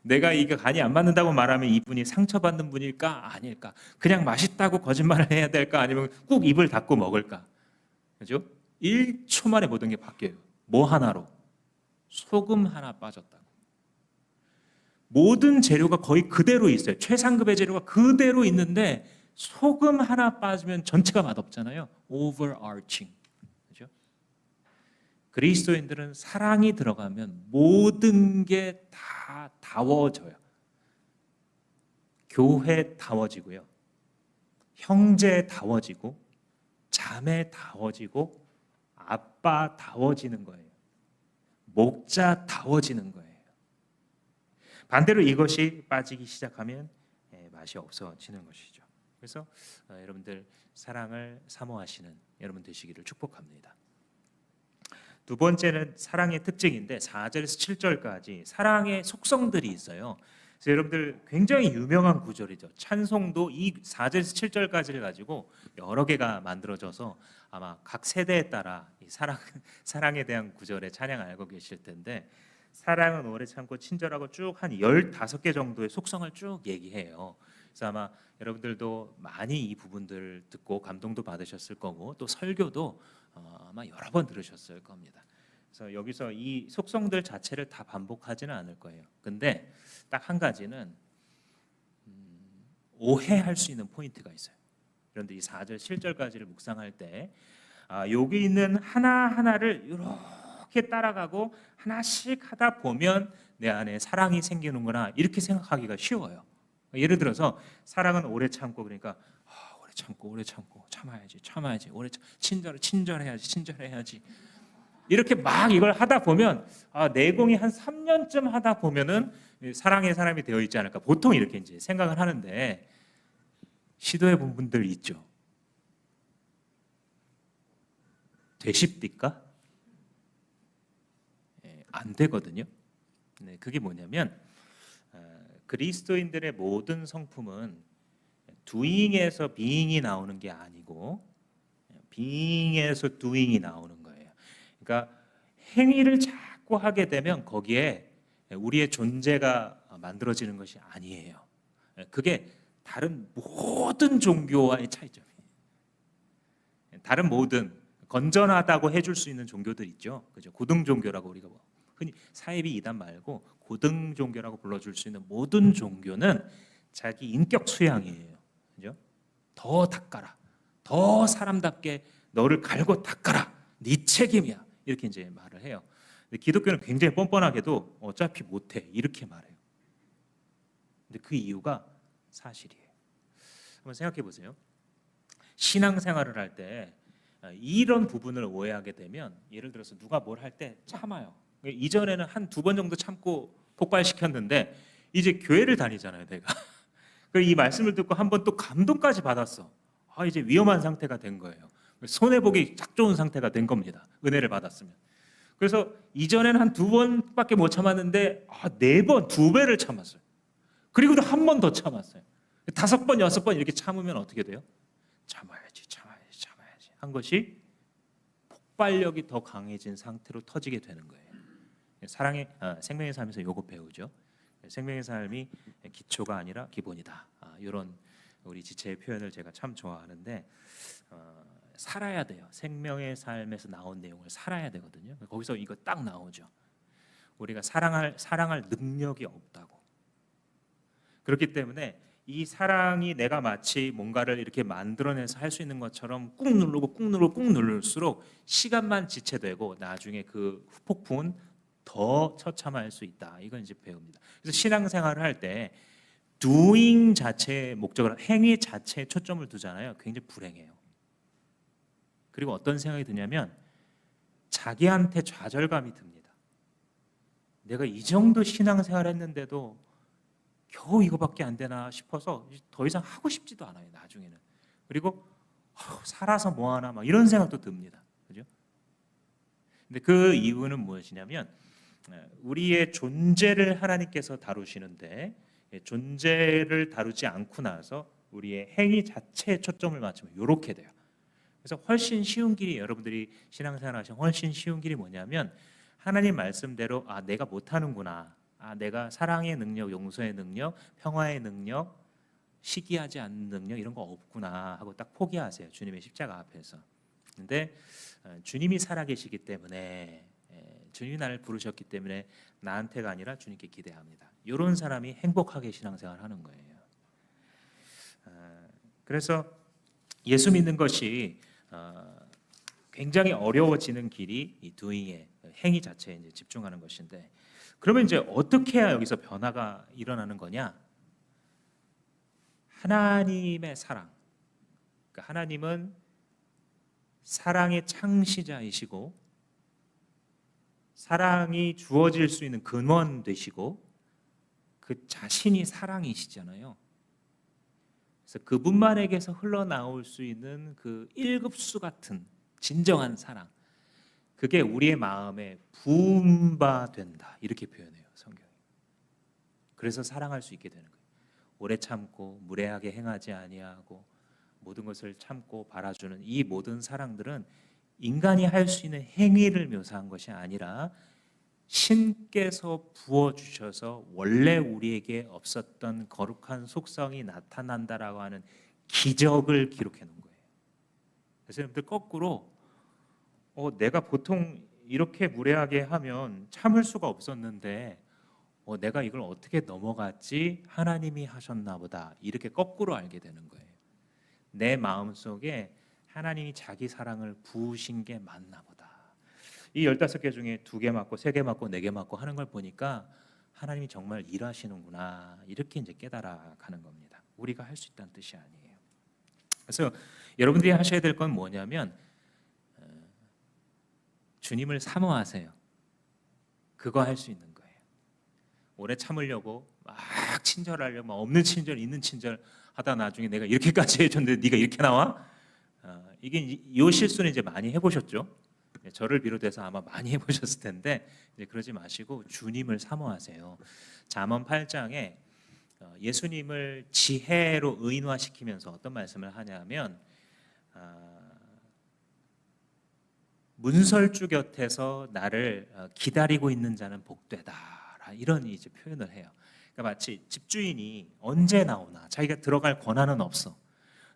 A: 내가 이게 간이 안 맞는다고 말하면 이분이 상처받는 분일까? 아닐까? 그냥 맛있다고 거짓말을 해야 될까? 아니면 꾹 입을 닫고 먹을까? 그죠? 1초 만에 모든 게 바뀌어요. 뭐 하나로? 소금 하나 빠졌다고. 모든 재료가 거의 그대로 있어요. 최상급의 재료가 그대로 있는데 소금 하나 빠지면 전체가 맛없잖아요. overarching. 그죠? 그리스도인들은 사랑이 들어가면 모든 게 다 다워져요. 교회 다워지고요. 형제 다워지고 자매 다워지고 아빠 다워지는 거예요. 목자 다워지는 거예요. 반대로 이것이 빠지기 시작하면 맛이 없어지는 것이죠. 그래서 여러분들 사랑을 사모하시는 여러분 되시기를 축복합니다. 두 번째는 사랑의 특징인데 4절에서 7절까지 사랑의 속성들이 있어요. 그래서 여러분들 굉장히 유명한 구절이죠. 찬송도 이 4절에서 7절까지를 가지고 여러 개가 만들어져서 아마 각 세대에 따라 이 사랑에 대한 구절의 찬양 알고 계실 텐데, 사랑은 오래 참고 친절하고 쭉 한 15개 정도의 속성을 쭉 얘기해요. 그래서 아마 여러분들도 많이 이 부분들 듣고 감동도 받으셨을 거고 또 설교도 아마 여러 번 들으셨을 겁니다. 그래서 여기서 이 속성들 자체를 다 반복하지는 않을 거예요. 근데 딱 한 가지는 오해할 수 있는 포인트가 있어요. 그런데 이 4절 7절까지를 묵상할 때 여기 있는 하나하나를 이렇게 따라가고 하나씩 하다 보면 내 안에 사랑이 생기는구나 이렇게 생각하기가 쉬워요. 예를 들어서 사랑은 오래 참고, 그러니까 오래 참고 참아야지 오래 친절해야지 이렇게 막 이걸 하다 보면 내공이 한 3년쯤 하다 보면은 사랑의 사람이 되어 있지 않을까, 보통 이렇게 이제 생각을 하는데, 시도해 본 분들 있죠? 되십니까? 안 되거든요. 네, 그게 뭐냐면 그리스도인들의 모든 성품은 doing에서 being이 나오는 게 아니고 being에서 doing이 나오는 거예요. 그러니까 행위를 자꾸 하게 되면 거기에 우리의 존재가 만들어지는 것이 아니에요. 그게 다른 모든 종교와의 차이점이에요. 다른 모든 건전하다고 해줄 수 있는 종교들 있죠. 그죠? 고등 종교라고 우리가 흔히 사이비 이단 말고 고등 종교라고 불러줄 수 있는 모든 종교는 자기 인격 수양이에요. 그죠? 더 닦아라. 더 사람답게 너를 갈고 닦아라. 네 책임이야. 이렇게 이제 말을 해요. 근데 기독교는 굉장히 뻔뻔하게도 어차피 못해 이렇게 말해요. 근데 그 이유가 사실이에요. 한번 생각해 보세요. 신앙생활을 할 때 이런 부분을 오해하게 되면, 예를 들어서 누가 뭘 할 때 참아요. 이전에는 한 2번 정도 참고 폭발시켰는데 이제 교회를 다니잖아요, 내가. 이 말씀을 듣고 한 번 또 감동까지 받았어. 이제 위험한 상태가 된 거예요. 손해보기 딱 좋은 상태가 된 겁니다. 은혜를 받았으면. 그래서 이전에는 한 2번밖에 못 참았는데 4번, 2배를 참았어요. 그리고도 한 번 더 참았어요. 5번, 6번 이렇게 참으면 어떻게 돼요? 참아야지 한 것이 폭발력이 더 강해진 상태로 터지게 되는 거예요. 사랑의 생명의 삶에서 요거 배우죠. 생명의 삶이 기초가 아니라 기본이다. 이런 우리 지체의 표현을 제가 참 좋아하는데, 살아야 돼요. 생명의 삶에서 나온 내용을 살아야 되거든요. 거기서 이거 딱 나오죠. 우리가 사랑할 능력이 없다고. 그렇기 때문에 이 사랑이 내가 마치 뭔가를 이렇게 만들어내서 할 수 있는 것처럼 꾹 누르고 꾹 누르고 꾹 누를수록 시간만 지체되고 나중에 그 후폭풍은 더 처참할 수 있다. 이건 이제 배웁니다. 그래서 신앙생활을 할 때 doing 자체의 목적을 행위 자체에 초점을 두잖아요. 굉장히 불행해요. 그리고 어떤 생각이 드냐면 자기한테 좌절감이 듭니다. 내가 이 정도 신앙생활 했는데도 겨우 이거밖에 안 되나 싶어서 더 이상 하고 싶지도 않아요. 나중에는. 그리고 살아서 뭐하나 막 이런 생각도 듭니다. 그죠? 근데 그 이유는 무엇이냐면 우리의 존재를 하나님께서 다루시는데 존재를 다루지 않고 나서 우리의 행위 자체에 초점을 맞추면 이렇게 돼요. 그래서 훨씬 쉬운 길이, 여러분들이 신앙생활 하시면 훨씬 쉬운 길이 뭐냐면 하나님 말씀대로 내가 못하는구나, 내가 사랑의 능력, 용서의 능력, 평화의 능력, 시기하지 않는 능력 이런 거 없구나 하고 딱 포기하세요. 주님의 십자가 앞에서. 근데 주님이 살아계시기 때문에, 주님이 나를 부르셨기 때문에 나한테가 아니라 주님께 기대합니다. 이런 사람이 행복하게 신앙생활 하는 거예요. 그래서 예수 믿는 것이 굉장히 어려워지는 길이 이 doing의 행위 자체에 이제 집중하는 것인데, 그러면 이제 어떻게 해야 여기서 변화가 일어나는 거냐? 하나님의 사랑. 그러니까 하나님은 사랑의 창시자이시고 사랑이 주어질 수 있는 근원 되시고 그 자신이 사랑이시잖아요. 그래서 그분만에게서 흘러나올 수 있는 그 일급수 같은 진정한 사랑, 그게 우리의 마음에 부은 바 된다 이렇게 표현해요, 성경이. 그래서 사랑할 수 있게 되는 거예요. 오래 참고 무례하게 행하지 아니하고 모든 것을 참고 바라주는 이 모든 사랑들은 인간이 할 수 있는 행위를 묘사한 것이 아니라 신께서 부어주셔서 원래 우리에게 없었던 거룩한 속성이 나타난다라고 하는 기적을 기록해 놓은 거예요. 그래서 여러분들 거꾸로 내가 보통 이렇게 무례하게 하면 참을 수가 없었는데 내가 이걸 어떻게 넘어갔지? 하나님이 하셨나 보다. 이렇게 거꾸로 알게 되는 거예요. 내 마음속에 하나님이 자기 사랑을 부으신 게 맞나 보다. 이 15개 중에 2개 맞고 3개 맞고 4개 맞고 하는 걸 보니까 하나님이 정말 일하시는구나. 이렇게 이제 깨달아 가는 겁니다. 우리가 할 수 있다는 뜻이 아니에요. 그래서 여러분들이 하셔야 될 건 뭐냐면 주님을 사모하세요. 그거 할 수 있는 거예요. 오래 참으려고 막 친절하려고 막 없는 친절 있는 친절 하다 나중에 내가 이렇게까지 해줬는데 네가 이렇게 나와? 이게 이 실수는 이제 많이 해보셨죠? 저를 비롯해서 아마 많이 해보셨을 텐데 이제 그러지 마시고 주님을 사모하세요. 잠언 8장에 예수님을 지혜로 의인화시키면서 어떤 말씀을 하냐면 문설주 곁에서 나를 기다리고 있는 자는 복되다, 이런 이제 표현을 해요. 그러니까 마치 집주인이 언제 나오나, 자기가 들어갈 권한은 없어.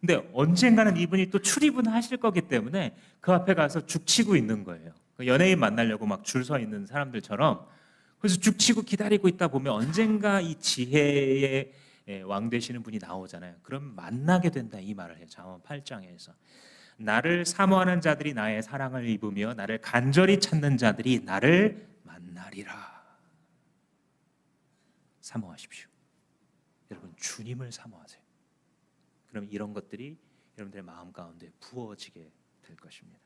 A: 근데 언젠가는 이분이 또 출입은 하실 거기 때문에 그 앞에 가서 죽치고 있는 거예요. 연예인 만나려고 막 줄 서 있는 사람들처럼. 그래서 죽치고 기다리고 있다 보면 언젠가 이 지혜의 왕 되시는 분이 나오잖아요. 그럼 만나게 된다, 이 말을 해요. 잠언 8장에서. 나를 사모하는 자들이 나의 사랑을 입으며 나를 간절히 찾는 자들이 나를 만나리라. 사모하십시오. 여러분, 주님을 사모하세요. 그럼 이런 것들이 여러분들의 마음 가운데 부어지게 될 것입니다.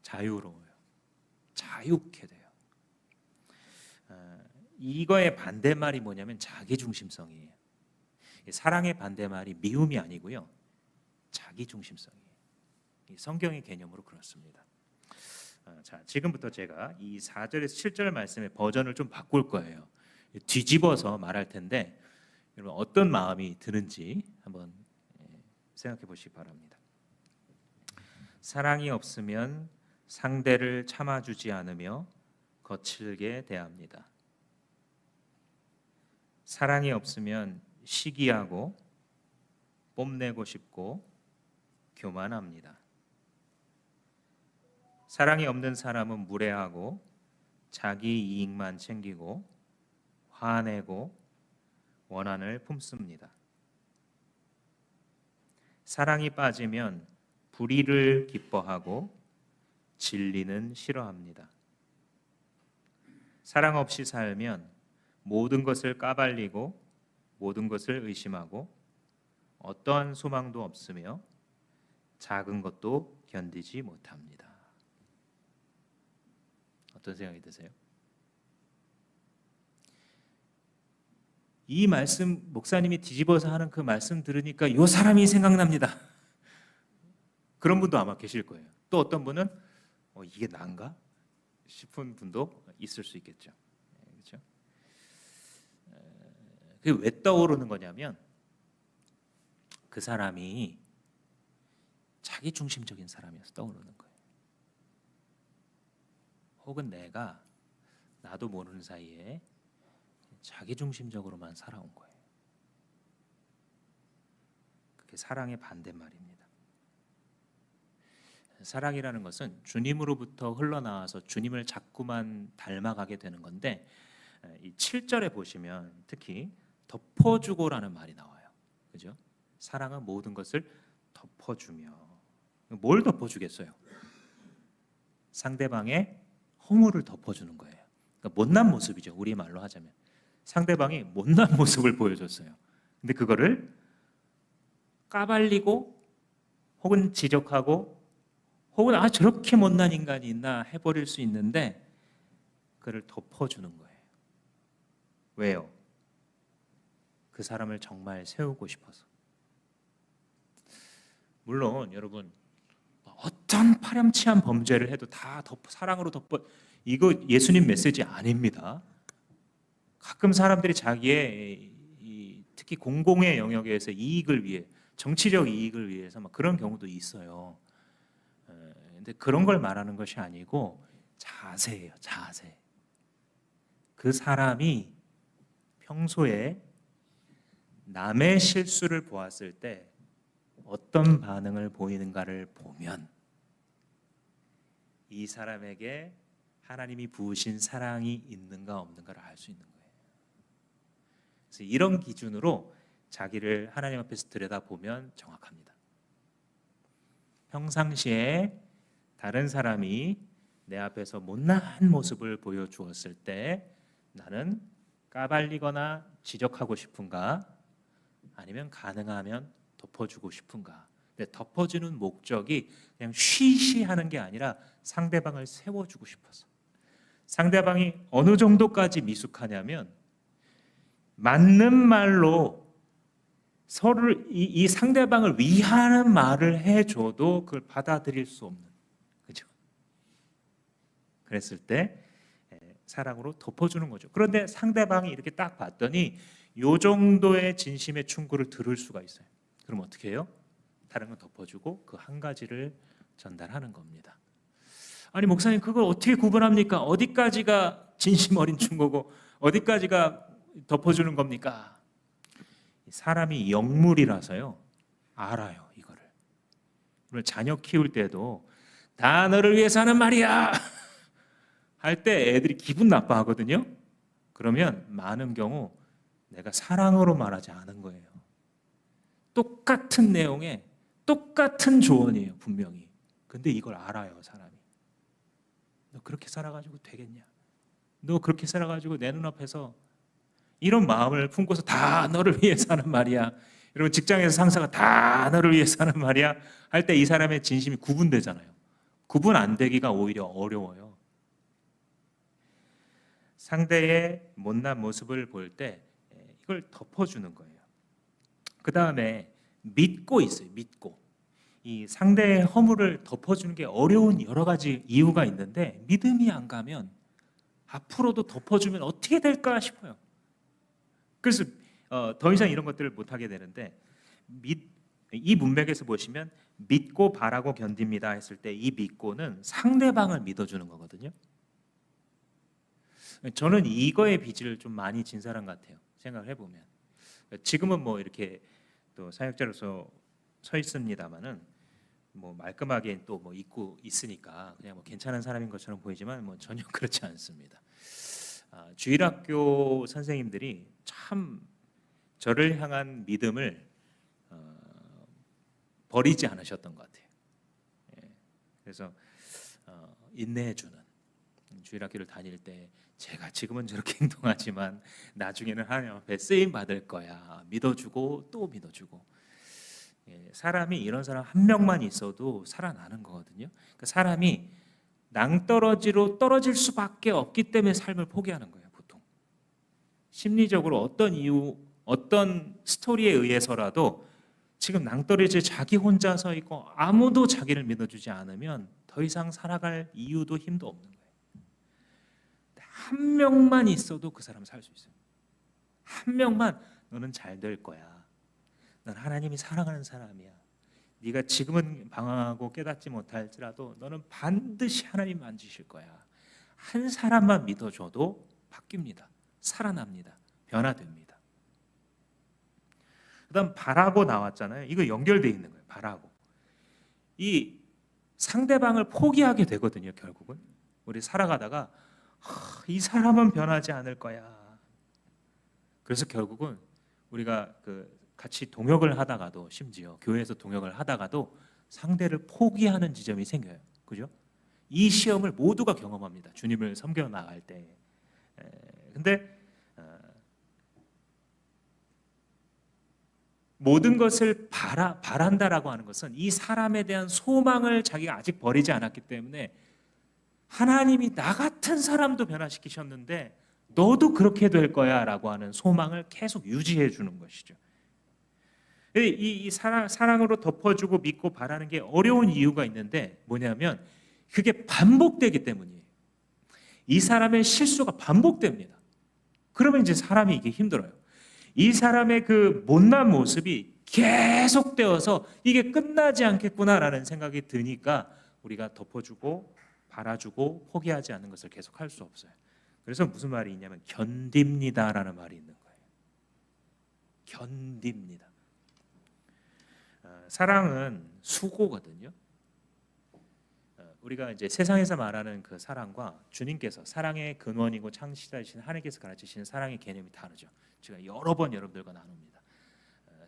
A: 자유로워요. 자유케 돼요. 이거의 반대말이 뭐냐면 자기중심성이에요. 사랑의 반대말이 미움이 아니고요, 자기중심성이에요. 성경의 개념으로 그렇습니다. 자, 지금부터 제가 이 4절에서 7절 말씀의 버전을 좀 바꿀 거예요. 뒤집어서 말할 텐데 여러분 어떤 마음이 드는지 한번 생각해 보시기 바랍니다. 사랑이 없으면 상대를 참아주지 않으며 거칠게 대합니다. 사랑이 없으면 시기하고 뽐내고 싶고 교만합니다. 사랑이 없는 사람은 무례하고 자기 이익만 챙기고 화내고 원한을 품습니다. 사랑이 빠지면 불의를 기뻐하고 진리는 싫어합니다. 사랑 없이 살면 모든 것을 까발리고 모든 것을 의심하고 어떠한 소망도 없으며 작은 것도 견디지 못합니다. 어떤 생각이 드세요? 이 말씀 목사님이 뒤집어서 하는 그 말씀 들으니까 이 사람이 생각납니다. 그런 분도 아마 계실 거예요. 또 어떤 분은 이게 난가 싶은 분도 있을 수 있겠죠. 그렇죠? 그게 왜 떠오르는 거냐면 그 사람이 자기 중심적인 사람이어서 떠오르는 거예요. 혹은 내가 나도 모르는 사이에 자기 중심적으로만 살아온 거예요. 그게 사랑의 반대말입니다. 사랑이라는 것은 주님으로부터 흘러나와서 주님을 자꾸만 닮아가게 되는 건데, 이 7절에 보시면 특히 덮어주고라는 말이 나와요. 그죠? 사랑은 모든 것을 덮어주며. 뭘 덮어주겠어요? 상대방의 허물을 덮어주는 거예요. 그러니까 못난 모습이죠. 우리 말로 하자면 상대방이 못난 모습을 보여줬어요. 근데 그거를 까발리고 혹은 지적하고 혹은 저렇게 못난 인간이 있나 해버릴 수 있는데 그를 덮어주는 거예요. 왜요? 그 사람을 정말 세우고 싶어서. 물론 여러분 어떤 파렴치한 범죄를 해도 다 사랑으로 덮어, 이거 예수님 메시지 아닙니다. 가끔 사람들이 자기의 특히 공공의 영역에서 이익을 위해, 정치적 이익을 위해서 막 그런 경우도 있어요. 근데 그런 걸 말하는 것이 아니고 자세예요. 자세. 그 사람이 평소에 남의 실수를 보았을 때 어떤 반응을 보이는가를 보면 이 사람에게 하나님이 부으신 사랑이 있는가 없는가를 알 수 있는 거예요. 그래서 이런 기준으로 자기를 하나님 앞에서 들여다보면 정확합니다. 평상시에 다른 사람이 내 앞에서 못난 모습을 보여주었을 때 나는 까발리거나 지적하고 싶은가, 아니면 가능하면 덮어주고 싶은가. 근데 덮어주는 목적이 그냥 쉬쉬하는 게 아니라 상대방을 세워주고 싶어서. 상대방이 어느 정도까지 미숙하냐면 맞는 말로 서로를 이 상대방을 위하는 말을 해줘도 그걸 받아들일 수 없는, 그죠? 그랬을 때 사랑으로 덮어주는 거죠. 그런데 상대방이 이렇게 딱 봤더니 요 정도의 진심의 충고를 들을 수가 있어요. 그럼 어떻게 해요? 다른 건 덮어주고 그 한 가지를 전달하는 겁니다. 아니 목사님 그걸 어떻게 구분합니까? 어디까지가 진심 어린 충고고 어디까지가 덮어주는 겁니까? 사람이 영물이라서요 알아요 이거를. 오늘 자녀 키울 때도 다 너를 위해서 하는 말이야 할 때 애들이 기분 나빠하거든요. 그러면 많은 경우 내가 사랑으로 말하지 않은 거예요. 똑같은 내용에 똑같은 조언이에요 분명히. 근데 이걸 알아요 사람이. 너 그렇게 살아가지고 되겠냐? 너 그렇게 살아가지고 내 눈앞에서 이런 마음을 품고서 다 너를 위해서 하는 말이야. 여러분 직장에서 상사가 다 너를 위해서 하는 말이야 할 때 이 사람의 진심이 구분되잖아요. 구분 안 되기가 오히려 어려워요. 상대의 못난 모습을 볼 때 이걸 덮어주는 거예요. 그 다음에 믿고 있어요. 믿고. 이 상대의 허물을 덮어주는 게 어려운 여러 가지 이유가 있는데 믿음이 안 가면 앞으로도 덮어주면 어떻게 될까 싶어요. 그래서 더 이상 이런 것들을 못하게 되는데 이 문맥에서 보시면 믿고 바라고 견딥니다 했을 때 이 믿고는 상대방을 믿어주는 거거든요. 저는 이거의 빚을 좀 많이 진 사람 같아요. 생각을 해보면 지금은 뭐 이렇게 또 사역자로서 서 있습니다만은 뭐 말끔하게 또 뭐 입고 있으니까 그냥 뭐 괜찮은 사람인 것처럼 보이지만 뭐 전혀 그렇지 않습니다. 주일학교 선생님들이 참 저를 향한 믿음을 버리지 않으셨던 것 같아요. 그래서 인내해주는, 주일학교를 다닐 때 제가 지금은 저렇게 행동하지만 나중에는 하나님 앞에 쓰임 받을 거야, 믿어주고 또 믿어주고. 사람이 이런 사람 한 명만 있어도 살아나는 거거든요. 그러니까 사람이 낭떠러지로 떨어질 수밖에 없기 때문에 삶을 포기하는 거예요. 보통 심리적으로 어떤 이유, 어떤 스토리에 의해서라도 지금 낭떠러지에 자기 혼자 서 있고 아무도 자기를 믿어주지 않으면 더 이상 살아갈 이유도 힘도 없는 거예요. 한 명만 있어도 그 사람은 살 수 있어요. 한 명만, 너는 잘 될 거야, 넌 하나님이 사랑하는 사람이야, 네가 지금은 방황하고 깨닫지 못할지라도 너는 반드시 하나님 만지실 거야. 한 사람만 믿어줘도 바뀝니다. 살아납니다. 변화됩니다. 그다음 바라고 나왔잖아요. 이거 연결되어 있는 거예요. 바라고. 이 상대방을 포기하게 되거든요. 결국은 우리 살아가다가 이 사람은 변하지 않을 거야. 그래서 결국은 우리가 같이 동역을 하다가도, 심지어 교회에서 동역을 하다가도 상대를 포기하는 지점이 생겨요. 그죠? 이 시험을 모두가 경험합니다. 주님을 섬겨 나갈 때. 근데 모든 것을 바란다라고 하는 것은 이 사람에 대한 소망을 자기가 아직 버리지 않았기 때문에, 하나님이 나 같은 사람도 변화시키셨는데 너도 그렇게 될 거야 라고 하는 소망을 계속 유지해 주는 것이죠. 이 사랑으로 덮어주고 믿고 바라는 게 어려운 이유가 있는데, 뭐냐면 그게 반복되기 때문이에요. 이 사람의 실수가 반복됩니다. 그러면 이제 사람이 이게 힘들어요. 이 사람의 그 못난 모습이 계속되어서 이게 끝나지 않겠구나라는 생각이 드니까 우리가 덮어주고 바라주고 포기하지 않는 것을 계속 할 수 없어요. 그래서 무슨 말이 있냐면 견딥니다라는 말이 있는 거예요. 견딥니다. 사랑은 수고거든요. 우리가 이제 세상에서 말하는 그 사랑과 주님께서 사랑의 근원이고 창시자이신 하나님께서 가르치시는 사랑의 개념이 다르죠. 제가 여러 번 여러분들과 나눕니다.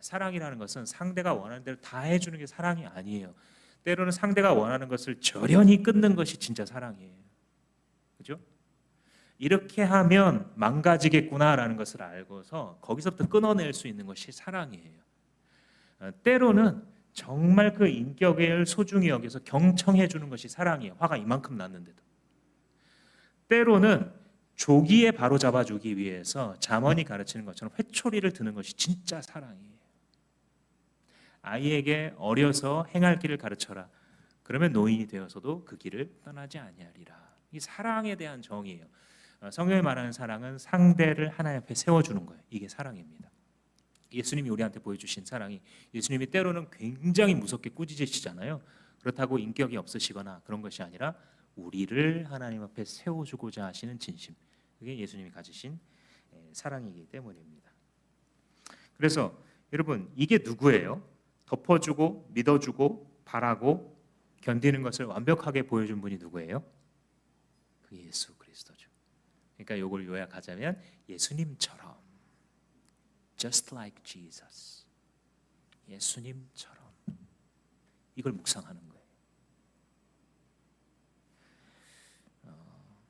A: 사랑이라는 것은 상대가 원하는 대로 다 해주는 게 사랑이 아니에요. 때로는 상대가 원하는 것을 절연히 끊는 것이 진짜 사랑이에요. 그죠? 이렇게 하면 망가지겠구나라는 것을 알고서 거기서부터 끊어낼 수 있는 것이 사랑이에요. 때로는 정말 그 인격을 소중히 여기서 경청해 주는 것이 사랑이에요. 화가 이만큼 났는데도. 때로는 조기에 바로 잡아주기 위해서 잠언이 가르치는 것처럼 회초리를 드는 것이 진짜 사랑이에요. 아이에게 어려서 행할 길을 가르쳐라. 그러면 노인이 되어서도 그 길을 떠나지 아니하리라. 이 사랑에 대한 정의예요. 성경에 말하는 사랑은 상대를 하나님 앞에 세워주는 거예요. 이게 사랑입니다. 예수님이 우리한테 보여주신 사랑이, 예수님이 때로는 굉장히 무섭게 꾸짖으시잖아요. 그렇다고 인격이 없으시거나 그런 것이 아니라 우리를 하나님 앞에 세워주고자 하시는 진심, 그게 예수님이 가지신 사랑이기 때문입니다. 그래서 여러분, 이게 누구예요? 덮어주고 믿어주고 바라고 견디는 것을 완벽하게 보여준 분이 누구예요? 그 예수 그리스도죠. 그러니까 이걸 요약하자면 예수님처럼, just like Jesus, 예수님처럼, 이걸 묵상하는 거예요.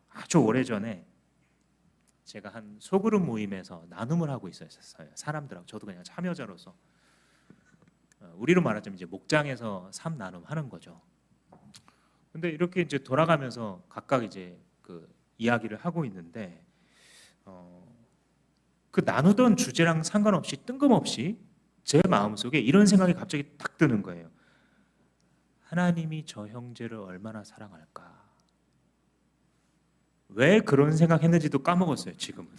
A: 아주 오래전에 제가 한 소그룹 모임에서 나눔을 하고 있었어요. 사람들하고. 저도 그냥 참여자로서, 우리로 말하자면 이제 목장에서 삶 나눔하는 거죠. 근데 이렇게 이제 돌아가면서 각각 이제 그 이야기를 하고 있는데, 그 나누던 주제랑 상관없이 뜬금없이 제 마음속에 이런 생각이 갑자기 딱 드는 거예요. 하나님이 저 형제를 얼마나 사랑할까? 왜 그런 생각했는지도 까먹었어요. 지금은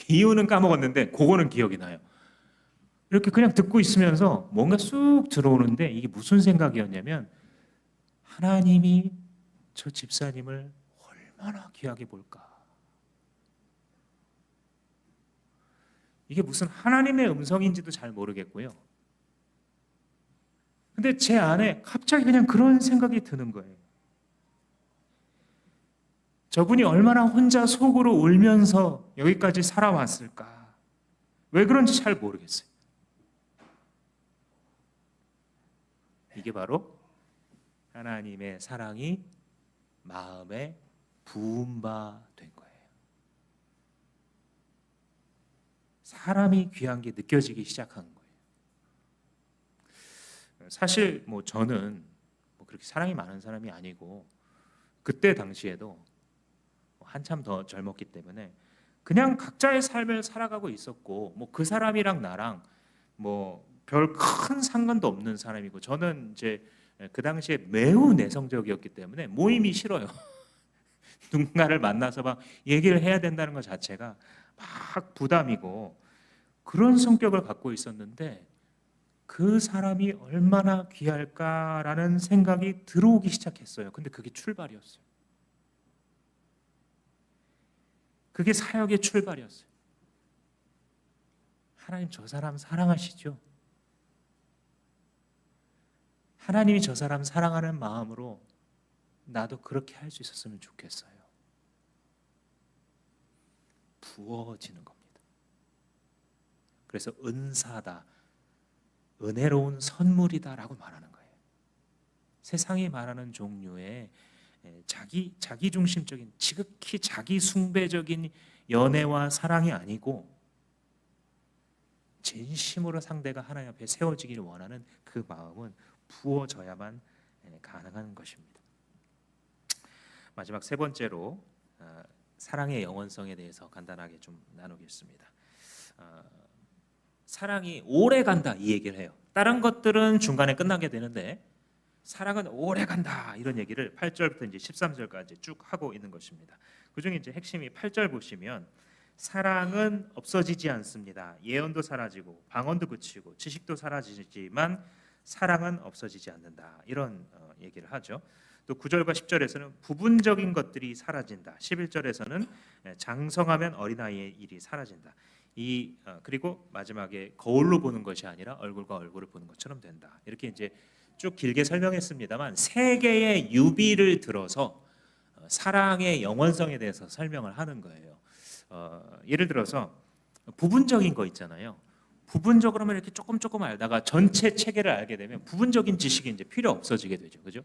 A: 이유는 까먹었는데 그거는 기억이 나요. 이렇게 그냥 듣고 있으면서 뭔가 쑥 들어오는데, 이게 무슨 생각이었냐면, 하나님이 저 집사님을 얼마나 귀하게 볼까? 이게 무슨 하나님의 음성인지도 잘 모르겠고요. 근데 제 안에 갑자기 그냥 그런 생각이 드는 거예요. 저분이 얼마나 혼자 속으로 울면서 여기까지 살아왔을까? 왜 그런지 잘 모르겠어요. 이게 바로 하나님의 사랑이 마음에 부은 바 된 거예요. 사람이 귀한 게 느껴지기 시작한 거예요. 사실 뭐 저는 뭐 그렇게 사랑이 많은 사람이 아니고 그때 당시에도 한참 더 젊었기 때문에 그냥 각자의 삶을 살아가고 있었고 뭐 그 사람이랑 나랑 뭐 별 큰 상관도 없는 사람이고 저는 이제 그 당시에 매우 내성적이었기 때문에 모임이 싫어요. 누군가를 만나서 막 얘기를 해야 된다는 것 자체가 막 부담이고 그런 성격을 갖고 있었는데 그 사람이 얼마나 귀할까라는 생각이 들어오기 시작했어요. 근데 그게 출발이었어요. 그게 사역의 출발이었어요. 하나님 저 사람 사랑하시죠? 하나님이 저 사람 사랑하는 마음으로 나도 그렇게 할 수 있었으면 좋겠어요. 부어지는 겁니다. 그래서 은사다, 은혜로운 선물이다라고 말하는 거예요. 세상이 말하는 종류의 자기 중심적인 지극히 자기 숭배적인 연애와 사랑이 아니고 진심으로 상대가 하나님 앞에 세워지기를 원하는 그 마음은 부어져야만 가능한 것입니다. 마지막 세 번째로 사랑의 영원성에 대해서 간단하게 좀 나누겠습니다. 사랑이 오래 간다 이 얘기를 해요. 다른 것들은 중간에 끝나게 되는데 사랑은 오래 간다 이런 얘기를 8절부터 이제 13절까지 쭉 하고 있는 것입니다. 그중에 이제 핵심이 8절 보시면 사랑은 없어지지 않습니다. 예언도 사라지고 방언도 그치고 지식도 사라지지만 사랑은 없어지지 않는다. 이런 얘기를 하죠. 또 9절과 10절에서는 부분적인 것들이 사라진다. 11절에서는 장성하면 어린아이의 일이 사라진다. 그리고 마지막에 거울로 보는 것이 아니라 얼굴과 얼굴을 보는 것처럼 된다. 이렇게 이제 쭉 길게 설명했습니다만 세 개의 유비를 들어서 사랑의 영원성에 대해서 설명을 하는 거예요. 예를 들어서 부분적인 거 있잖아요. 부분적으로만 이렇게 조금 알다가 전체 체계를 알게 되면 부분적인 지식이 이제 필요 없어지게 되죠. 그죠?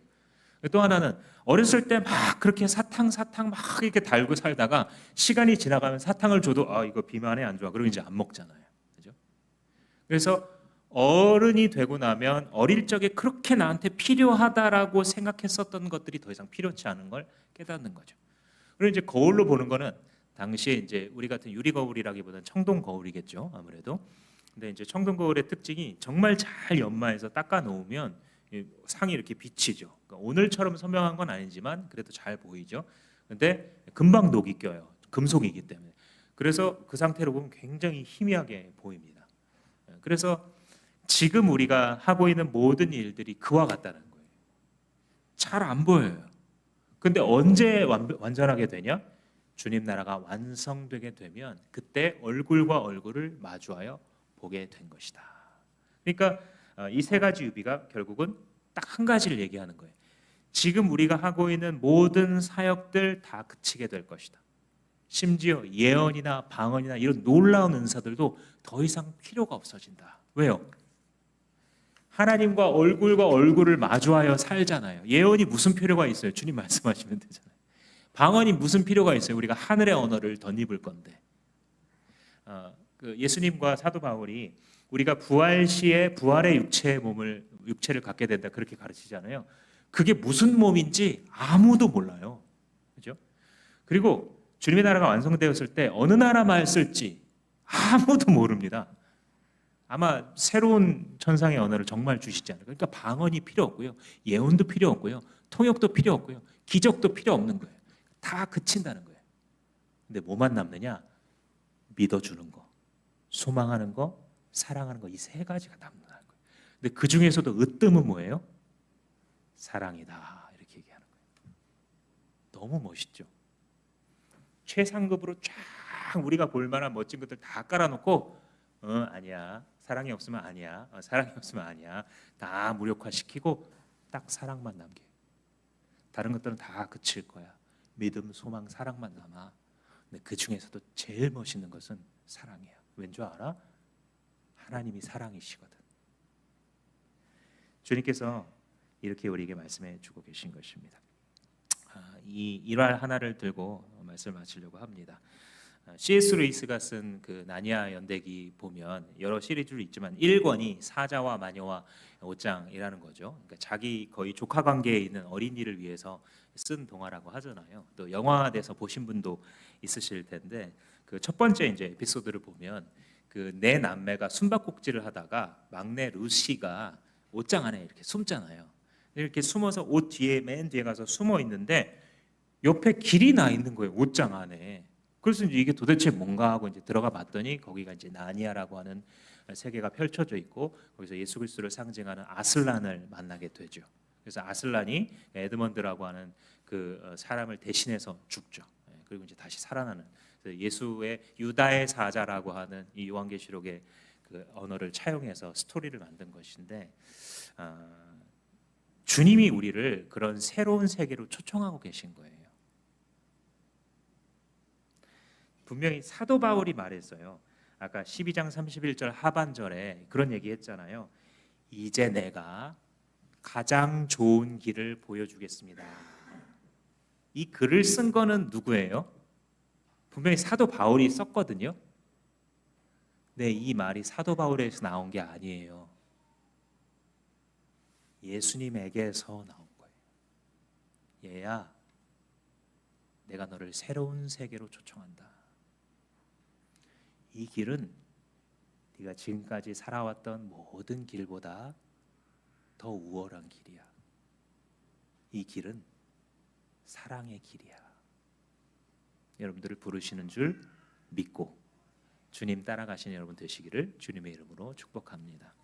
A: 또 하나는 어렸을 때 막 그렇게 사탕 막 이렇게 달고 살다가 시간이 지나가면 사탕을 줘도 이거 비만에 안 좋아. 그러면 이제 안 먹잖아요. 그죠? 그래서 어른이 되고 나면 어릴 적에 그렇게 나한테 필요하다라고 생각했었던 것들이 더 이상 필요치 않은 걸 깨닫는 거죠. 그리고 이제 거울로 보는 거는 당시에 이제 우리 같은 유리 거울이라기보다는 청동 거울이겠죠. 아무래도. 근데 이제 청동 거울의 특징이 정말 잘 연마해서 닦아 놓으면 상이 이렇게 비치죠. 그러니까 오늘처럼 선명한 건 아니지만 그래도 잘 보이죠. 근데 금방 녹이 껴요. 금속이기 때문에. 그래서 그 상태로 보면 굉장히 희미하게 보입니다. 그래서 지금 우리가 하고 있는 모든 일들이 그와 같다는 거예요. 잘 안 보여요. 근데 언제 완전하게 되냐? 주님 나라가 완성되게 되면 그때 얼굴과 얼굴을 마주하여 보게 된 것이다. 그러니까 이 세 가지 유비가 결국은 딱 한 가지를 얘기하는 거예요. 지금 우리가 하고 있는 모든 사역들 다 그치게 될 것이다. 심지어 예언이나 방언이나 이런 놀라운 은사들도 더 이상 필요가 없어진다. 왜요? 하나님과 얼굴과 얼굴을 마주하여 살잖아요. 예언이 무슨 필요가 있어요? 주님 말씀하시면 되잖아요. 방언이 무슨 필요가 있어요? 우리가 하늘의 언어를 덧입을 건데. 예수님과 사도 바울이 우리가 부활 시에 부활의 육체를 갖게 된다 그렇게 가르치잖아요. 그게 무슨 몸인지 아무도 몰라요. 그죠? 그리고 주님의 나라가 완성되었을 때 어느 나라 말 쓸지 아무도 모릅니다. 아마 새로운 천상의 언어를 정말 주시지 않을까. 그러니까 방언이 필요 없고요. 예언도 필요 없고요. 통역도 필요 없고요. 기적도 필요 없는 거예요. 다 그친다는 거예요. 근데 뭐만 남느냐? 믿어주는 거, 소망하는 거, 사랑하는 거, 이 세 가지가 남는다는 거예요. 근데 그 중에서도 으뜸은 뭐예요? 사랑이다. 이렇게 얘기하는 거예요. 너무 멋있죠. 최상급으로 쫙 우리가 볼만한 멋진 것들 다 깔아놓고 아니야. 사랑이 없으면 아니야. 사랑이 없으면 아니야. 다 무력화시키고 딱 사랑만 남겨요. 다른 것들은 다 그칠 거야. 믿음, 소망, 사랑만 남아. 근데 그 중에서도 제일 멋있는 것은 사랑이에요. 왠 줄 알아? 하나님이 사랑이시거든. 주님께서 이렇게 우리에게 말씀해 주고 계신 것입니다. 이 일화 하나를 들고 말씀을 마치려고 합니다. C.S. 루이스가 쓴 그 나니아 연대기 보면 여러 시리즈도 있지만 1권이 사자와 마녀와 옷장이라는 거죠. 그러니까 자기 거의 조카 관계에 있는 어린이를 위해서 쓴 동화라고 하잖아요. 또 영화돼서 보신 분도 있으실 텐데 그 첫 번째 이제 에피소드를 보면 그 네 남매가 숨바꼭질을 하다가 막내 루시가 옷장 안에 이렇게 숨잖아요. 이렇게 숨어서 옷 뒤에 맨 뒤에 가서 숨어 있는데 옆에 길이 나 있는 거예요. 옷장 안에. 그래서 이제 이게 도대체 뭔가 하고 이제 들어가 봤더니 거기가 이제 나니아라고 하는 세계가 펼쳐져 있고 거기서 예수 그리스도를 상징하는 아슬란을 만나게 되죠. 그래서 아슬란이 에드먼드라고 하는 그 사람을 대신해서 죽죠. 그리고 이제 다시 살아나는 예수의 유다의 사자라고 하는 이 요한계시록의 그 언어를 차용해서 스토리를 만든 것인데 주님이 우리를 그런 새로운 세계로 초청하고 계신 거예요. 분명히 사도 바울이 말했어요. 아까 12장 31절 하반절에 그런 얘기 했잖아요. 이제 내가 가장 좋은 길을 보여주겠습니다. 이 글을 쓴 거는 누구예요? 분명히 사도 바울이 썼거든요. 네, 이 말이 사도 바울에서 나온 게 아니에요. 예수님에게서 나온 거예요. 얘야, 내가 너를 새로운 세계로 초청한다. 이 길은 네가 지금까지 살아왔던 모든 길보다 더 우월한 길이야. 이 길은 사랑의 길이야. 여러분들을 부르시는 줄 믿고 주님 따라가시는 여러분 되시기를 주님의 이름으로 축복합니다.